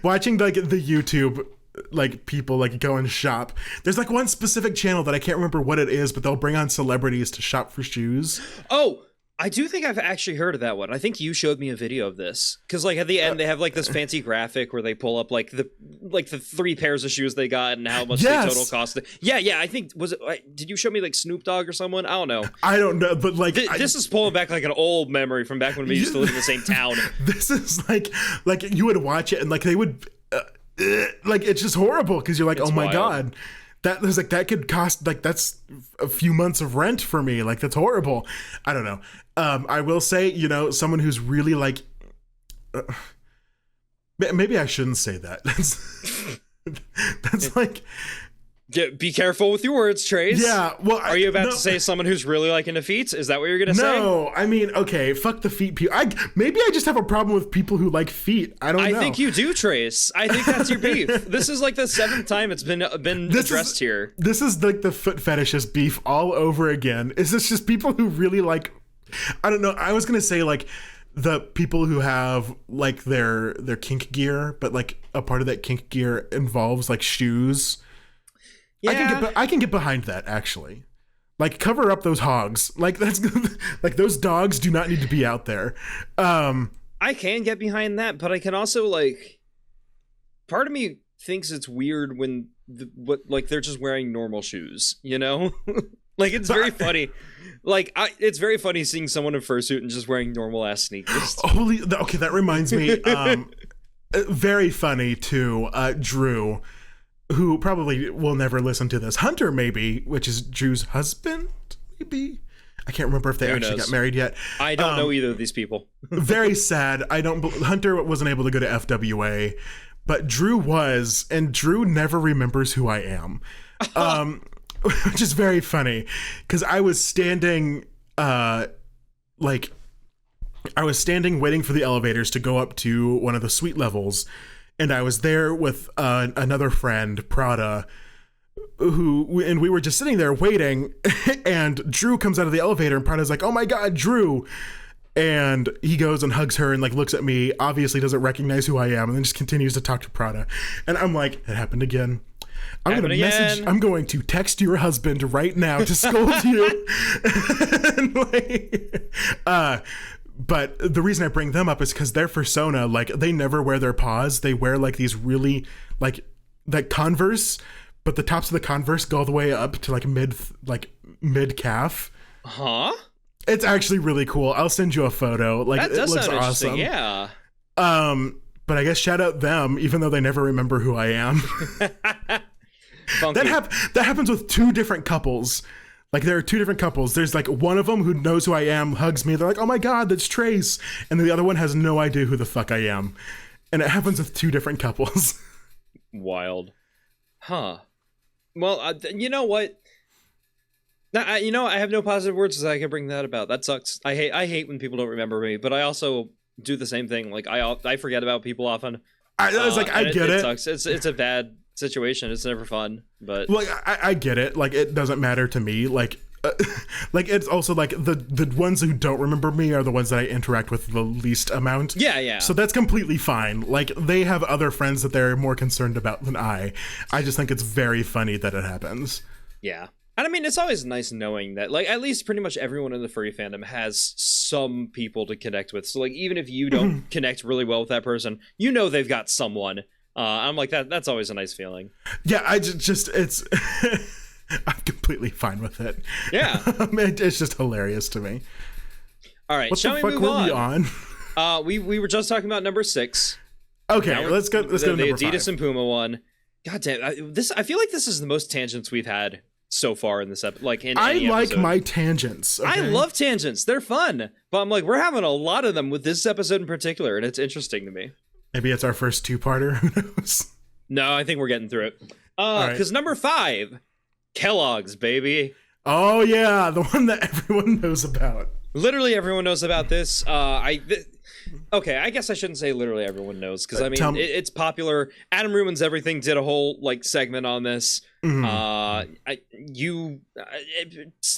watching like the YouTube like people like go and shop. There's like one specific channel that I can't remember what it is, but they'll bring on celebrities to shop for shoes. Oh, I do think I've actually heard of that one. I think you showed me a video of this, because like at the end they have like this fancy graphic where they pull up like the 3 pairs of shoes they got and how much they total cost. Yeah. I think did you show me like Snoop Dogg or someone? I don't know. I don't know, but like this is pulling back like an old memory from back when we used to live in the same town. This is like you would watch it and like they would like it's just horrible because you're like, it's oh my wild. God. That was like that could cost like that's a few months of rent for me. Like that's horrible. I don't know. I will say, you know, someone who's really like, maybe I shouldn't say that. That's like, be careful with your words, Trace. Yeah. Well, are you about to say someone who's really like into feet? Is that what you're gonna say? No, I mean, okay, fuck the feet people. Maybe I just have a problem with people who like feet. I don't know. I think you do, Trace. I think that's your beef. This is like the 7th time it's been addressed here. This is like the foot fetishist beef all over again. Is this just people who really like? I don't know. I was gonna say like the people who have like their kink gear, but like a part of that kink gear involves like shoes. Yeah. I can get behind that, actually. Like, cover up those hogs. Like, that's like those dogs do not need to be out there. I can get behind that, but I can also like. Part of me thinks it's weird when they're just wearing normal shoes, you know? Like it's very funny. Like it's very funny seeing someone in fursuit and just wearing normal ass sneakers. Okay, that reminds me. Very funny too. Drew, who probably will never listen to this. Hunter, maybe, which is Drew's husband, maybe. I can't remember if they actually got married yet. I don't know either of these people. Very sad. Hunter wasn't able to go to FWA, but Drew was, and Drew never remembers who I am. Which is very funny, because I was standing waiting for the elevators to go up to one of the suite levels, and I was there with another friend, Prada, and we were just sitting there waiting, and Drew comes out of the elevator, and Prada's like, oh my God, Drew. And he goes and hugs her and like looks at me, obviously doesn't recognize who I am, and then just continues to talk to Prada. And I'm like, it happened again. I'm going to text your husband right now to scold you. But the reason I bring them up is because their persona, like they never wear their paws. They wear like these really like Converse, but the tops of the Converse go all the way up to like mid calf. Huh? It's actually really cool. I'll send you a photo. Like that does it looks sound awesome. Yeah. But I guess shout out them, even though they never remember who I am. That happens with 2 different couples. Like there are 2 different couples. There's like one of them who knows who I am, hugs me. They're like, oh my God, that's Trace. And then the other one has no idea who the fuck I am. And it happens with 2 different couples. Wild. Huh. Well, you know what? I have no positive words that I can bring that about. That sucks. I hate when people don't remember me, but I also do the same thing. Like I forget about people often. I get it. It sucks. It's a bad situation. It's never fun. But like I get it. Like it doesn't matter to me. Like it's also like the ones who don't remember me are the ones that I interact with the least amount. Yeah. So that's completely fine. Like they have other friends that they're more concerned about than I just think it's very funny that it happens. Yeah. And I mean, it's always nice knowing that, like, at least pretty much everyone in the furry fandom has some people to connect with. So, like, even if you don't connect really well with that person, you know they've got someone. I'm like, that's always a nice feeling. Yeah, it's... I'm completely fine with it. Yeah. It's just hilarious to me. All right, shall we move on? We were just talking about number 6. Okay, let's go to number 5. The Adidas and Puma one. God damn, I feel like this is the most tangents we've had so far in this episode. Like in I any like episode. my tangents. Okay? I love tangents. They're fun. But I'm like, we're having a lot of them with this episode in particular, and it's interesting to me. Maybe it's our first two-parter. Who knows? No, I think we're getting through it. Because number 5, Kellogg's, baby. Oh, yeah. The one that everyone knows about. Literally everyone knows about this. Okay, I guess I shouldn't say literally everyone knows, because I mean it's popular. Adam Ruins Everything did a whole like segment on this. Mm-hmm.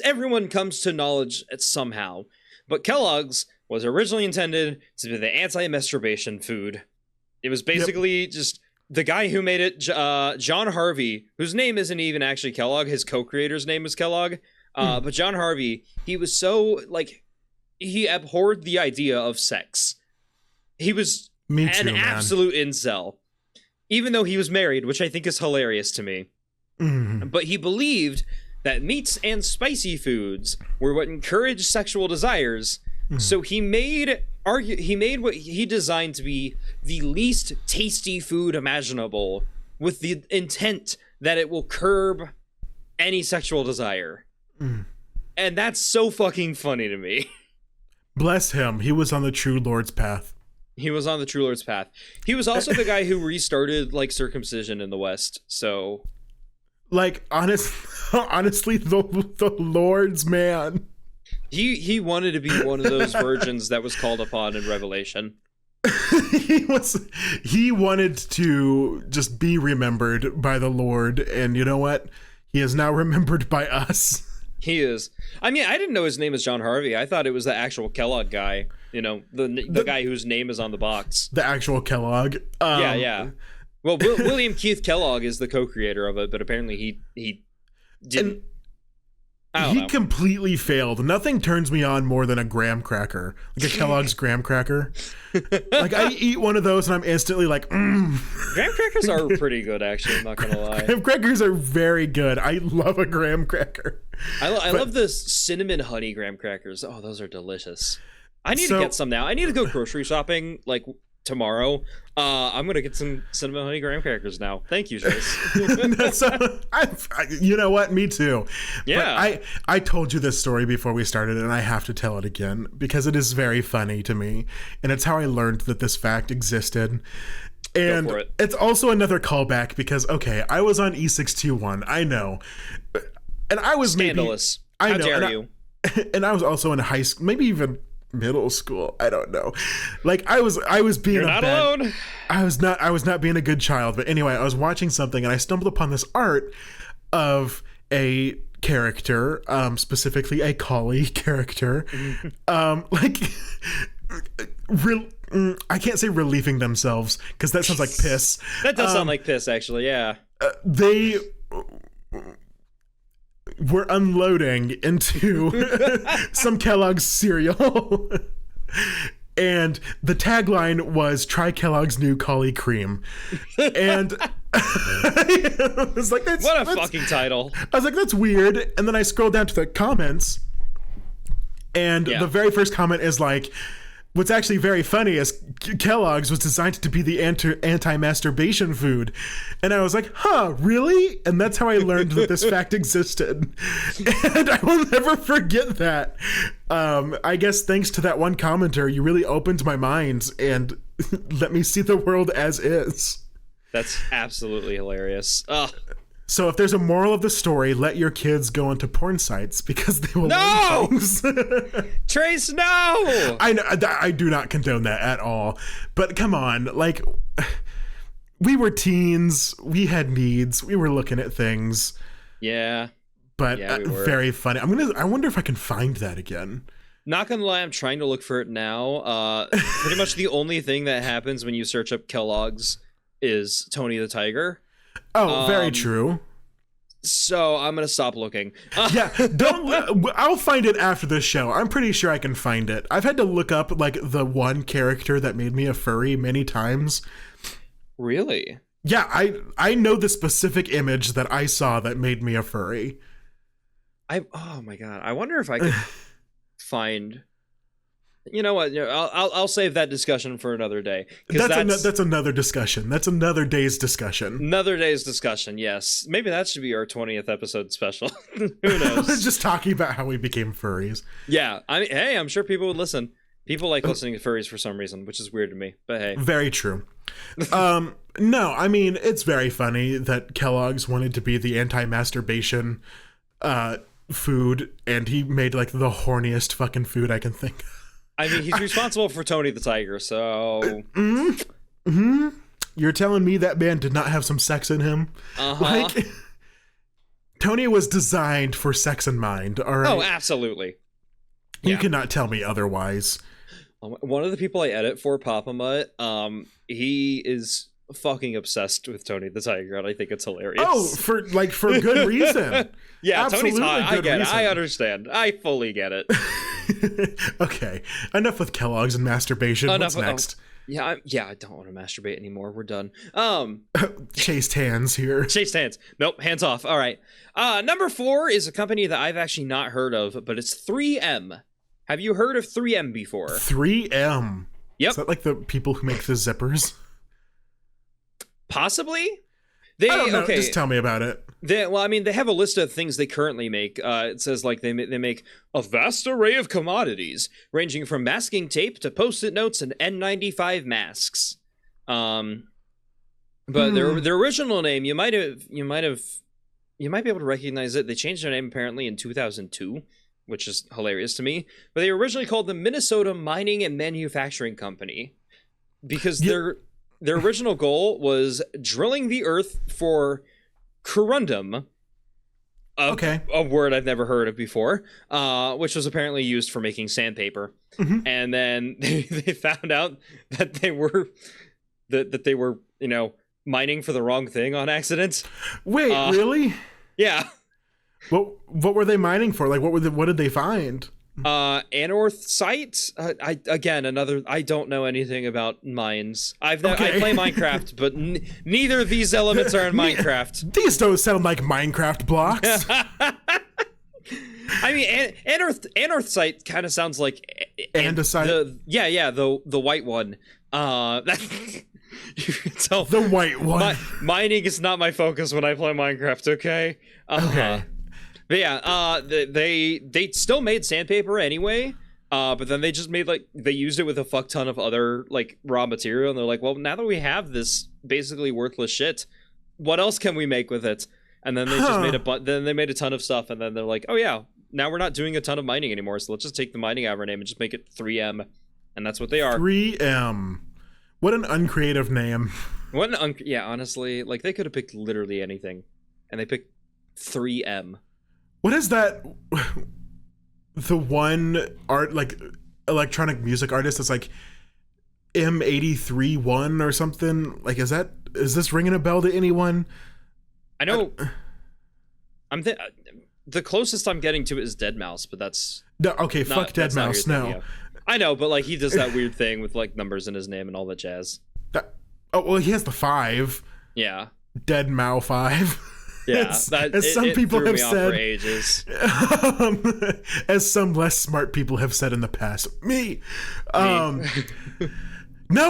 Everyone comes to knowledge somehow, but Kellogg's was originally intended to be the anti-masturbation food. It was basically just the guy who made it, John Harvey, whose name isn't even actually Kellogg. His co-creator's name is Kellogg. But John Harvey, he was so like he abhorred the idea of sex. He was absolute incel, even though he was married, which I think is hilarious to me. Mm-hmm. But he believed that meats and spicy foods were what encouraged sexual desires. Mm-hmm. So he made what he designed to be the least tasty food imaginable, with the intent that it will curb any sexual desire. Mm. And that's so fucking funny to me. Bless him. He was on the true Lord's path. He was on the true Lord's path. He was also the guy who restarted like circumcision in the West. So, like, honestly, the Lord's man. He wanted to be one of those virgins that was called upon in Revelation. He wanted to just be remembered by the Lord, and you know what? He is now remembered by us. He is. I mean, I didn't know his name was John Harvey. I thought it was the actual Kellogg guy. You know, the guy whose name is on the box. The actual Kellogg. Yeah. Well, William Keith Kellogg is the co-creator of it, but apparently he didn't. He completely failed. Nothing turns me on more than a graham cracker, like a Kellogg's graham cracker. Like I eat one of those and I'm instantly like, Graham crackers are pretty good, actually. I'm not gonna lie. Graham crackers are very good. I love a graham cracker. I love the cinnamon honey graham crackers. Oh, those are delicious. I need to get some now. I need to go grocery shopping like tomorrow. I'm gonna get some cinnamon honey graham crackers now. Thank you, Chase. You know what? Me too. Yeah. But I told you this story before we started, and I have to tell it again because it is very funny to me, and it's how I learned that this fact existed. And it's also another callback because I was on E621. I know, and I was scandalous. How dare you? And I was also in high school, maybe even middle school. I don't know. Like I was being You're not alone. I was not being a good child. But anyway, I was watching something and I stumbled upon this art of a character, specifically a collie character, I can't say relieving themselves because that sounds like piss. That does sound like piss, actually. Yeah. They were unloading into some Kellogg's cereal. And the tagline was "Try Kellogg's new Collie Cream." And I was like, that's what a fucking title. I was like, that's weird. And then I scrolled down to the comments, and the very first comment is like, what's actually very funny is Kellogg's was designed to be the anti-masturbation food. And I was like, huh, really? And that's how I learned that this fact existed. And I will never forget that. I guess thanks to that one commenter, you really opened my mind and let me see the world as is. That's absolutely hilarious. Ugh. So if there's a moral of the story, let your kids go into porn sites because they will learn things. Trace, no! I know, I do not condone that at all. But come on, like, we were teens, we had needs, we were looking at things. Yeah. But we were. Very funny. I wonder if I can find that again. Not gonna lie, I'm trying to look for it now. Pretty much the only thing that happens when you search up Kellogg's is Tony the Tiger. Oh, very true. So I'm gonna stop looking. Yeah, I'll find it after this show. I'm pretty sure I can find it. I've had to look up like the one character that made me a furry many times. Really? Yeah, I know the specific image that I saw that made me a furry. Oh my god! I wonder if I could find You know what? I'll save that discussion for another day. That's another discussion. That's another day's discussion. Another day's discussion. Yes, maybe that should be our 20th episode special. Who knows? Just talking about how we became furries. Yeah, I mean, hey, I'm sure people would listen. People like listening to furries for some reason, which is weird to me. But hey, very true. No, I mean, it's very funny that Kellogg's wanted to be the anti-masturbation food, and he made like the horniest fucking food I can think of. I mean, he's responsible for Tony the Tiger, so... You're telling me that man did not have some sex in him? Uh-huh. Like, Tony was designed for sex in mind, all right? Oh, absolutely. You cannot tell me otherwise. One of the people I edit for, Papa Mutt, he is fucking obsessed with Tony the Tiger, and I think it's hilarious. Oh, for good reason. Yeah, absolutely. Tony's hot. I get it. I understand. I fully get it. Okay, enough with Kellogg's and masturbation. What's next? I don't want to masturbate anymore. We're done. Chased hands here. Chased hands. Nope, hands off. All right. Number 4 is a company that I've actually not heard of, but it's 3M. Have you heard of 3M before? 3M. Yep. Is that like the people who make the zippers? Possibly. I don't know. Okay. Just tell me about it. They have a list of things they currently make. It says like they make a vast array of commodities, ranging from masking tape to Post-it notes and N95 masks. But their original name, you might be able to recognize it. They changed their name apparently in 2002, which is hilarious to me. But they were originally called the Minnesota Mining and Manufacturing Company because their original goal was drilling the earth for corundum, a word I've never heard of before, which was apparently used for making sandpaper. Mm-hmm. And then they found out that they were mining for the wrong thing on accident. Wait, really? Yeah. What were they mining for? Like, what did they find? Anorthite. I don't know anything about mines. I play Minecraft, but neither of these elements are in Minecraft. These don't sound like Minecraft blocks. I mean, anorthite kind of sounds like andesite. The white one. You can tell the white one. Mining is not my focus when I play Minecraft. Okay. Okay. But yeah, they still made sandpaper anyway, but then they just made they used it with a fuck ton of other raw material, and they're like, well, now that we have this basically worthless shit, what else can we make with it? And then they just made a ton of stuff, and then they're like, oh yeah, now we're not doing a ton of mining anymore, so let's just take the mining out of our name and just make it 3M, and that's what they are. 3M. What an uncreative name. Honestly, they could have picked literally anything, and they picked 3M. What is that? The one electronic music artist that's M83-1 or something? Is this ringing a bell to anyone? I know. The closest I'm getting to it is Deadmau5, but that's no. Okay, fuck Deadmau5. No, I know, but he does that weird thing with numbers in his name and all that jazz. He has the 5. Yeah, Deadmau5 5. Yeah, as some people have said, for ages. As some less smart people have said in the past. Me. No,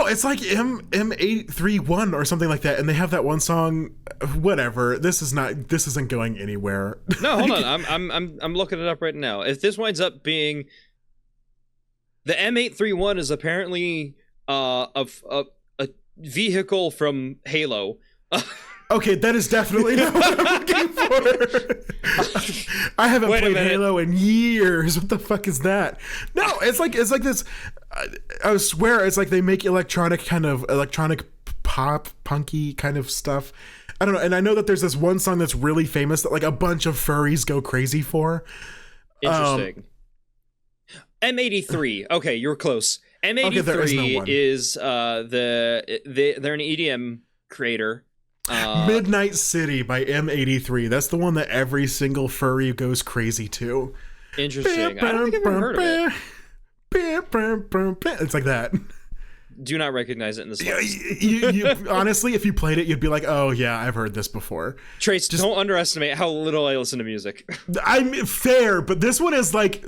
it's like M831 or something like that, and they have that one song. Whatever. This isn't going anywhere. No, hold on. I'm looking it up right now. If this winds up being the M831 is apparently a vehicle from Halo. Okay, that is definitely not what I'm looking for. I haven't played Halo in years. What the fuck is that? No, it's like this. I swear, it's like they make electronic pop, punky kind of stuff. I don't know, and I know that there's this one song that's really famous that a bunch of furries go crazy for. Interesting. M83. Okay, you're close. M83 is they're an EDM creator. Midnight City by M83. That's the one that every single furry goes crazy to. Interesting. I don't think I've ever heard of it. It's like that. do not recognize it in this list. You honestly, if you played it, you'd be like, oh yeah, I've heard this before. Trace, don't underestimate how little I listen to music. I'm fair, but this one is like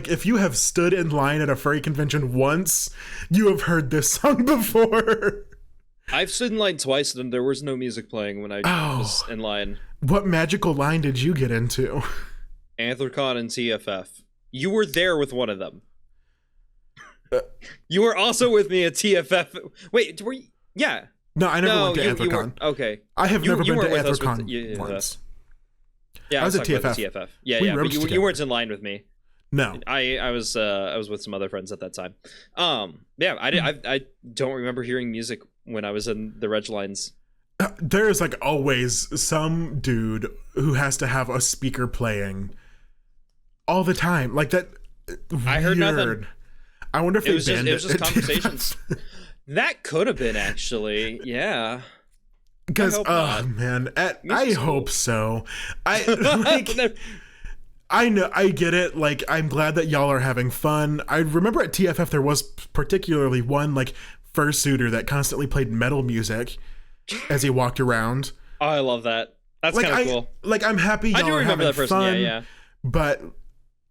if you have stood in line at a furry convention once, you have heard this song before. I've stood in line twice and there was no music playing when I was in line. What magical line did you get into? Anthrocon and TFF. You were there with one of them. You were also with me at TFF. Wait, were you? Yeah. No, I never went to Anthrocon. Okay. I have never been to Anthrocon once. Yeah, I was at TFF. Yeah, but you weren't in line with me. No. I was with some other friends at that time. I don't remember hearing music when I was in the reg lines. There is like always some dude who has to have a speaker playing all the time. Like that. I heard nothing. I wonder if it was just conversations. That could have been actually, yeah. Because man, I hope so. I know, I get it. Like, I'm glad that y'all are having fun. I remember at TFF there was particularly one like fursuiter that constantly played metal music as he walked around. Oh, I love that. That's kind of cool. Like, I'm happy y'all are having fun. Yeah. But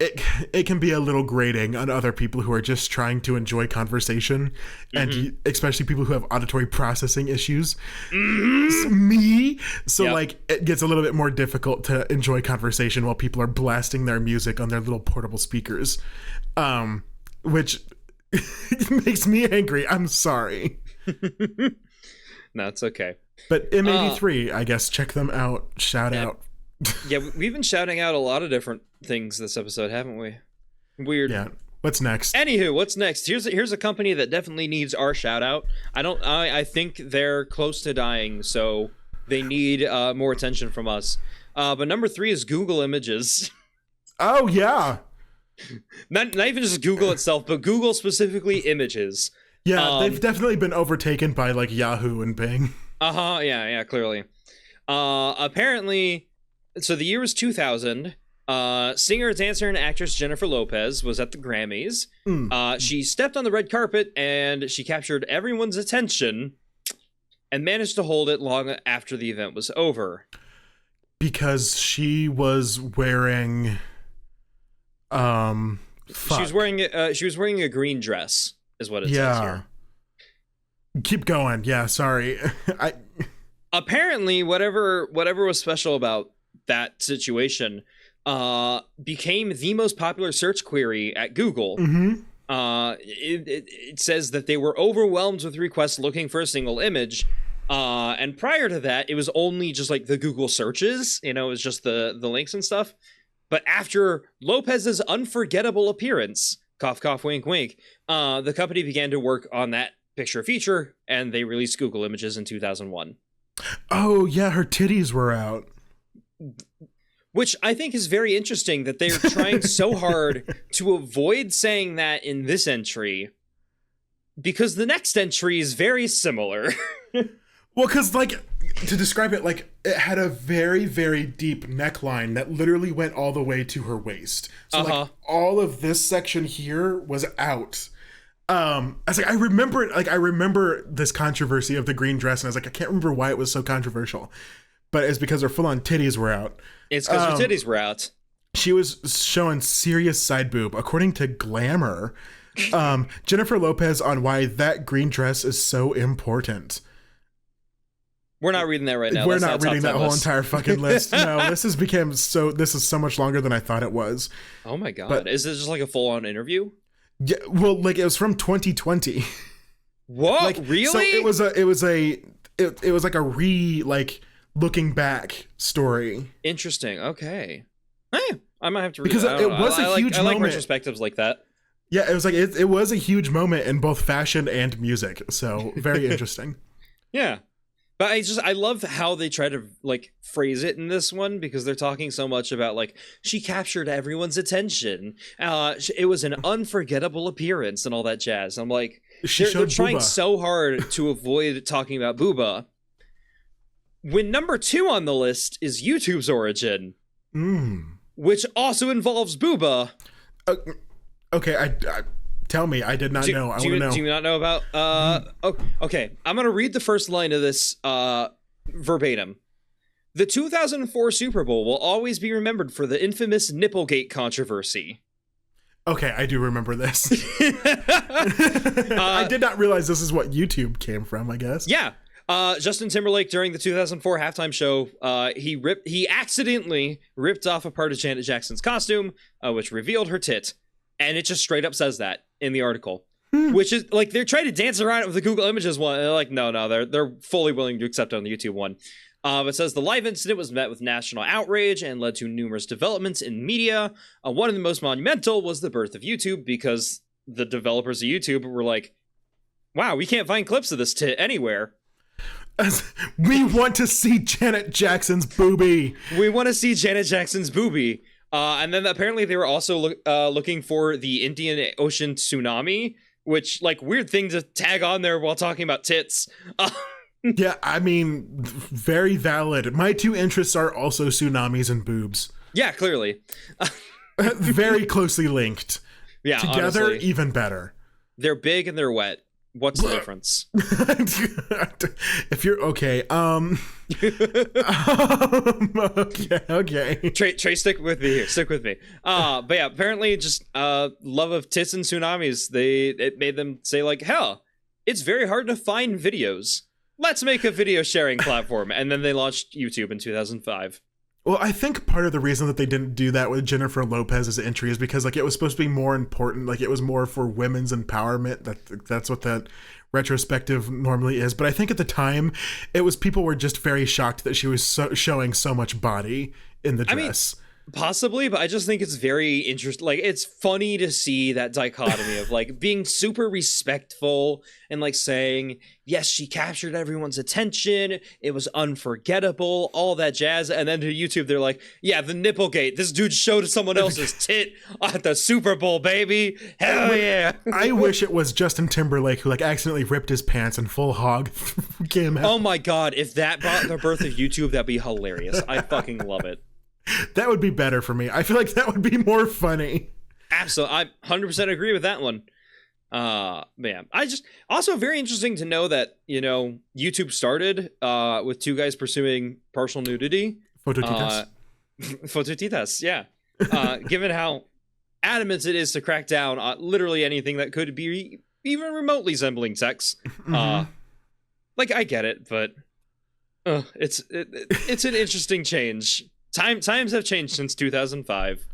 it can be a little grating on other people who are just trying to enjoy conversation, and especially people who have auditory processing issues. Me. So like it gets a little bit more difficult to enjoy conversation while people are blasting their music on their little portable speakers, which makes me angry. I'm sorry. No, it's okay. But M83, I guess, check them out. Shout out. Yeah, we've been shouting out a lot of different things this episode, haven't we? Weird. Yeah. What's next? Anywho, what's next? Here's a company that definitely needs our shout out. I think they're close to dying, so they need more attention from us. But number 3 is Google Images. Oh yeah. Not even just Google itself, but Google specifically Images. Yeah, they've definitely been overtaken by like Yahoo and Bing. Yeah, clearly. Apparently, so the year was 2000. Singer, dancer, and actress Jennifer Lopez was at the Grammys. She stepped on the red carpet and she captured everyone's attention and managed to hold it long after the event was over. Because she was wearing she was wearing a green dress, is what it says here. Keep going. Yeah, sorry. Apparently, whatever was special about that situation became the most popular search query at Google. It says that they were overwhelmed with requests looking for a single image. And prior to that, it was only just like the Google searches, it was just the links and stuff. But after Lopez's unforgettable appearance, cough, cough, wink, wink, the company began to work on that picture feature, and they released Google Images in 2001. Oh, yeah, her titties were out. Which I think is very interesting that they're trying so hard to avoid saying that in this entry, because the next entry is very similar. Well, because, like, to describe it, like, it had a very, very deep neckline that literally went all the way to her waist. So, like, all of this section here was out. I was like, I remember this controversy of the green dress, and I was like, I can't remember why it was so controversial. But it's because her full-on titties were out. It's because her titties were out. She was showing serious side boob. According to Glamour, Jennifer Lopez on why that green dress is so important. We're not reading that right now. We're not reading that whole entire fucking list. No, this is so much longer than I thought it was. Oh my God. But, is this just like a full-on interview? Yeah, well, like, it was from 2020. What? Like, really? So it was like a looking back story. Interesting. Okay. Hey, I might have to read because it was a huge moment. I like retrospectives like that. Yeah, it was like it was a huge moment in both fashion and music. So very interesting. Yeah. But I love how they try to like phrase it in this one, because they're talking so much about like she captured everyone's attention. It was an unforgettable appearance and all that jazz. I'm like, they're trying so hard to avoid talking about booba. When number 2 on the list is YouTube's origin, which also involves booba. Okay, Tell me. I did not know. I want to know. Do you not know about... okay. I'm going to read the first line of this verbatim. The 2004 Super Bowl will always be remembered for the infamous Nipplegate controversy. Okay, I do remember this. I did not realize this is what YouTube came from, I guess. Yeah. Justin Timberlake, during the 2004 halftime show, he accidentally ripped off a part of Janet Jackson's costume, which revealed her tit. And it just straight up says that in the article. Which is, like, they're trying to dance around it with the Google Images one. And they're like, no, they're fully willing to accept it on the YouTube one. It says the live incident was met with national outrage and led to numerous developments in media. One of the most monumental was the birth of YouTube, because the developers of YouTube were like, wow, we can't find clips of this tit anywhere. We want to see Janet Jackson's boobie. And then apparently they were also looking for the Indian Ocean tsunami, which, like, weird thing to tag on there while talking about tits. Yeah, I mean, very valid. My two interests are also tsunamis and boobs. Yeah, clearly. Very closely linked. Yeah, together, honestly. Even better. They're big and they're wet. What's the difference? If you're okay, okay. Trey, stick with me here. But yeah, apparently, just love of tits and tsunamis. It made them say, like, hell, it's very hard to find videos. Let's make a video sharing platform. And then they launched YouTube in 2005. Well, I think part of the reason that they didn't do that with Jennifer Lopez's entry is because, like, it was supposed to be more important. Like, it was more for women's empowerment. That's what that retrospective normally is. But I think at the time, it was people were just very shocked that she was showing so much body in the dress. I mean, possibly, but I just think it's very interesting. Like, it's funny to see that dichotomy of, like, being super respectful and, like, saying, yes, she captured everyone's attention, it was unforgettable, all that jazz. And then to YouTube, they're like, yeah, the Nipplegate, this dude showed someone else's tit at the Super Bowl, baby. Hell yeah. I wish it was Justin Timberlake who, like, accidentally ripped his pants and full hog came out. Oh my god, if that brought the birth of YouTube, that'd be hilarious. I fucking love it. That would be better for me. I feel like that would be more funny. Absolutely. I 100% agree with that one. Man, I just also very interesting to know that, you know, YouTube started with two guys pursuing partial nudity. Fototitas, yeah. Given how adamant it is to crack down on literally anything that could be even remotely resembling sex. Like, I get it, but it's an interesting change. Times have changed since 2005.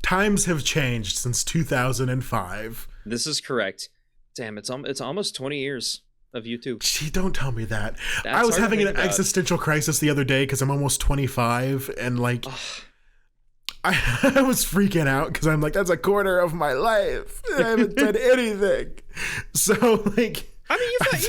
Times have changed since 2005. This is correct. Damn, it's almost 20 years of YouTube. Gee, don't tell me that. I was having an existential crisis the other day because I'm almost 25, and, like, I was freaking out because I'm like, that's a quarter of my life. I haven't done anything. So, like, I mean,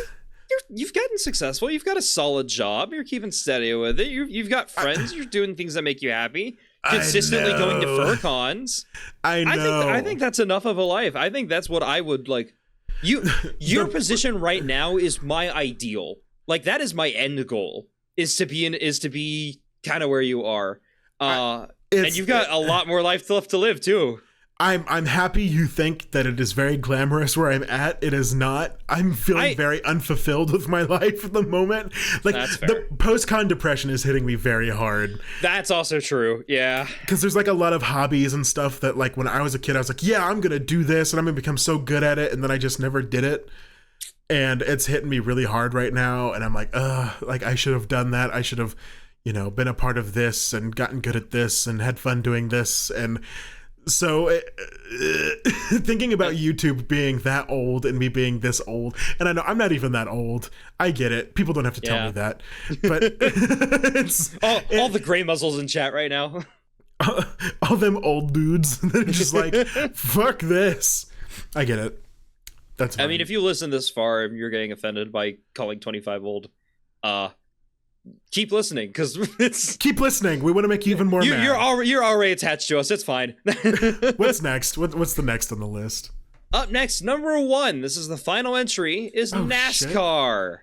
you've gotten successful. You've got a solid job. You're keeping steady with it. You've got friends. You're doing things that make you happy. Consistently going to fur-cons. I know. I think that's enough of a life. I think that's what I would like. Your position right now is my ideal. Like, that is my end goal. Is to be kind of where you are. And you've got a lot more life left to live too. I'm happy you think that it is very glamorous where I'm at. It is not. I'm feeling very unfulfilled with my life at the moment. Like, the post-con depression is hitting me very hard. That's also true. Yeah. Because there's, like, a lot of hobbies and stuff that, like, when I was a kid, I was like, yeah, I'm going to do this and I'm going to become so good at it. And then I just never did it. And it's hitting me really hard right now. And I'm like, like, I should have done that. I should have, you know, been a part of this and gotten good at this and had fun doing this. And so thinking about YouTube being that old and me being this old, and I know I'm not even that old. I get it. People don't have to tell me that. But it's all the gray muzzles in chat right now. All them old dudes that are just like, fuck this. I get it. That's fine. I mean, if you listen this far and you're getting offended by calling 25 old, keep listening, because it's keep listening. We want to make you even more mad. You're already attached to us. It's fine. What's next? What's the next on the list? Up next, number 1. This is the final entry. Is NASCAR.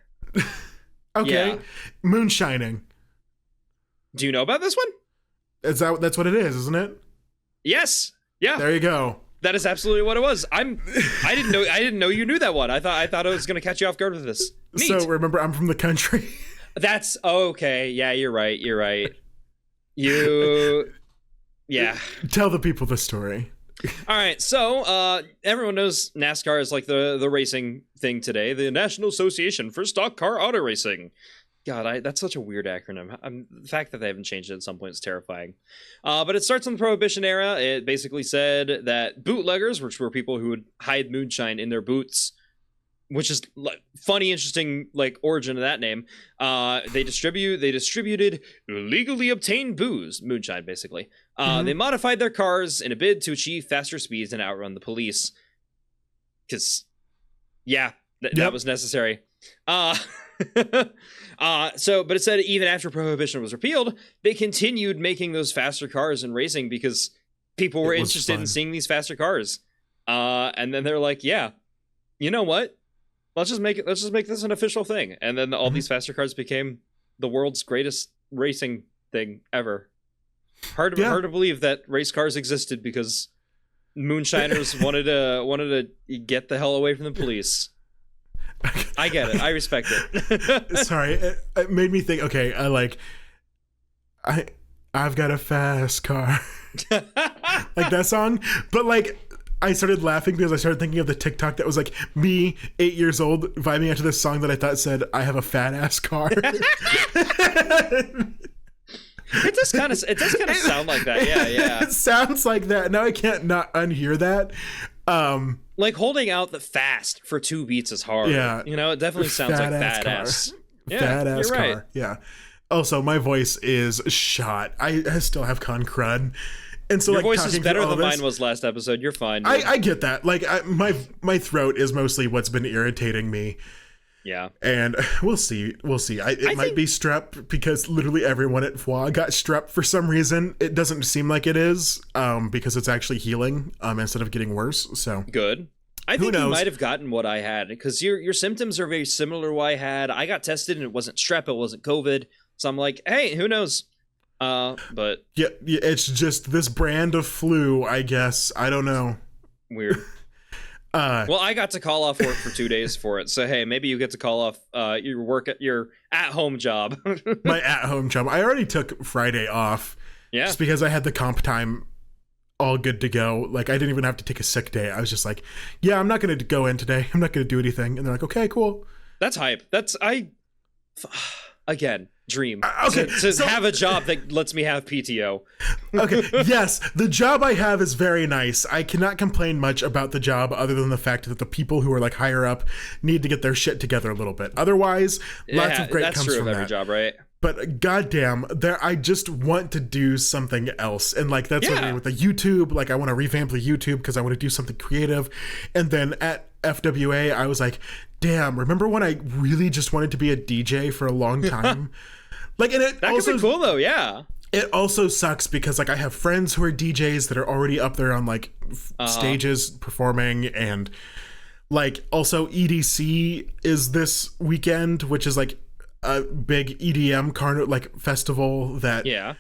Okay, yeah. Moonshining. Do you know about this one? That's what it is, isn't it? Yes. Yeah. There you go. That is absolutely what it was. I didn't know you knew that one. I thought I was going to catch you off guard with this. Neat. So remember, I'm from the country. That's okay. Yeah, you're right. Yeah. Tell the people the story. All right. So everyone knows NASCAR is like the racing thing today, the National Association for Stock Car Auto Racing. God, that's such a weird acronym. The fact that they haven't changed it at some point is terrifying. But it starts in the Prohibition era. It basically said that bootleggers, which were people who would hide moonshine in their boots, which is funny, interesting, like origin of that name. They distributed illegally obtained booze, moonshine, basically. They modified their cars in a bid to achieve faster speeds and outrun the police. Because, that was necessary. But it said even after Prohibition was repealed, they continued making those faster cars and racing because people were interested in seeing these faster cars. And then they're like, yeah, you know what? Let's just make this an official thing. And then all these faster cars became the world's greatest racing thing ever. Hard to believe that race cars existed because moonshiners wanted to get the hell away from the police. I get it. I respect it. Sorry, it made me think. Okay, I've got a fast car, like that song. But like, I started laughing because I started thinking of the TikTok that was like me, 8 years old, vibing out to this song that I thought said, "I have a fat ass car." It does kind of sound like that. Yeah. It sounds like that. Now I can't not unhear that. Like holding out the fast for 2 beats is hard. Yeah. It definitely sounds like fat ass. Yeah, fat ass car. Right. Yeah. Also, my voice is shot. I still have con crud. And so your voice is better than mine was last episode. You're fine. I get that. Like my throat is mostly what's been irritating me. Yeah. And we'll see. It might be strep because literally everyone at FWA got strep for some reason. It doesn't seem like it is because it's actually healing instead of getting worse. So good. I think you might have gotten what I had because your symptoms are very similar to what I had. I got tested and it wasn't strep. It wasn't COVID. So I'm like, hey, who knows? But yeah, it's just this brand of flu, I guess. I don't know. Weird. Well, I got to call off work for 2 days for it. So, hey, maybe you get to call off your work at your at-home job. My at-home job. I already took Friday off. Yeah. Just because I had the comp time all good to go. Like, I didn't even have to take a sick day. I was just like, yeah, I'm not going to go in today. I'm not going to do anything. And they're like, okay, cool. That's hype. Again, dream. Okay, to have a job that lets me have PTO. Okay, yes, the job I have is very nice. I cannot complain much about the job other than the fact that the people who are like higher up need to get their shit together a little bit. Otherwise, lots of great comes from that. That's true of every job, right? But goddamn, I just want to do something else, and like that's what I mean with the YouTube. Like I want to revamp the YouTube because I want to do something creative. And then at FWA, I was like, damn, remember when I really just wanted to be a DJ for a long time? Like, and it that also could be cool though, yeah. It also sucks because like I have friends who are DJs that are already up there on like stages performing, and like also EDC is this weekend, which is like a big EDM festival that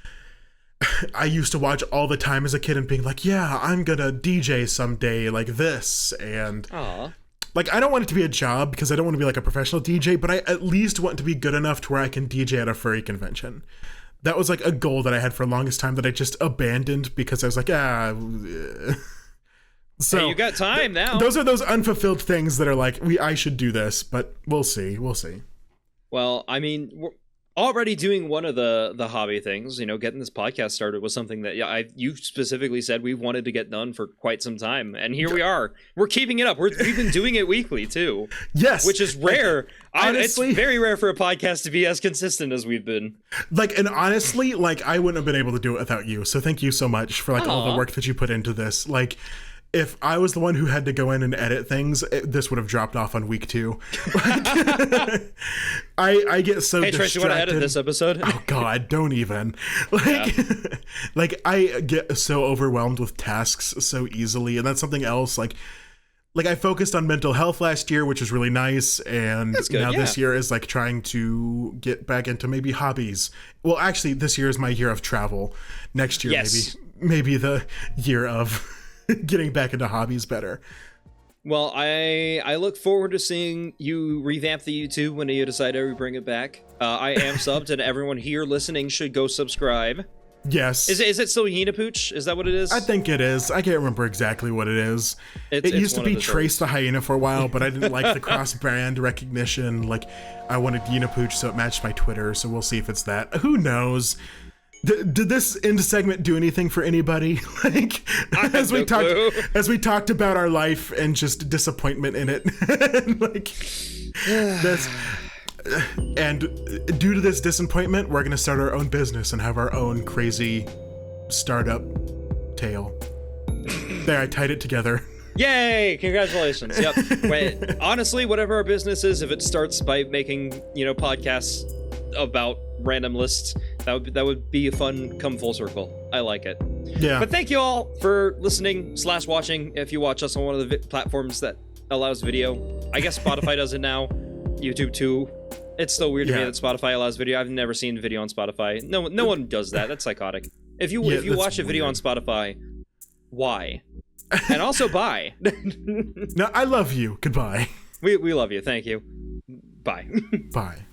I used to watch all the time as a kid and being like, yeah, I'm gonna DJ someday like this. And like, I don't want it to be a job because I don't want to be like a professional DJ, but I at least want to be good enough to where I can DJ at a furry convention. That was like a goal that I had for the longest time that I just abandoned because I was like, so hey, you got time now. Those are those unfulfilled things that are like, I should do this, but we'll see. Well, I mean, we're already doing one of the hobby things. Getting this podcast started was something that you specifically said we've wanted to get done for quite some time, and here we are. We're keeping it up. We've been doing it weekly too. Yes, which is rare. Honestly, it's very rare for a podcast to be as consistent as we've been. Like, and honestly, like I wouldn't have been able to do it without you. So thank you so much for like all the work that you put into this. Like, if I was the one who had to go in and edit things, this would have dropped off on week 2. Like, I get so distracted. Hey, Trace, you want to edit this episode? Oh, God, don't even. Like I get so overwhelmed with tasks so easily, and that's something else. Like I focused on mental health last year, which is really nice, and now this year is like trying to get back into maybe hobbies. Well, actually, this year is my year of travel. Next year, maybe the year of getting back into hobbies better. Well, I look forward to seeing you revamp the YouTube when you decide to bring it back. I am subbed, and everyone here listening should go subscribe. Yes. Is it still Yenapooch? Is that what it is? I think it is. I can't remember exactly what it is. It used to be Trace the Hyena for a while, but I didn't like the cross-brand recognition. Like, I wanted Yenapooch, so it matched my Twitter, so we'll see if it's that. Who knows? Did this end segment do anything for anybody? Like, as we talked about our life and just disappointment in it. Like, that's... And due to this disappointment, we're going to start our own business and have our own crazy startup tale. There, I tied it together. Yay! Congratulations. Yep. Wait, honestly, whatever our business is, if it starts by making, podcasts about random lists, that would be a fun come full circle. I like it. Yeah. But thank you all for listening / watching. If you watch us on one of the platforms that allows video, I guess Spotify does it now. YouTube too. It's still weird to me that Spotify allows video. I've never seen video on Spotify. No one does that. That's psychotic. If you watch a video on Spotify, why? And also bye. No, I love you. Goodbye. We love you. Thank you. Bye. Bye.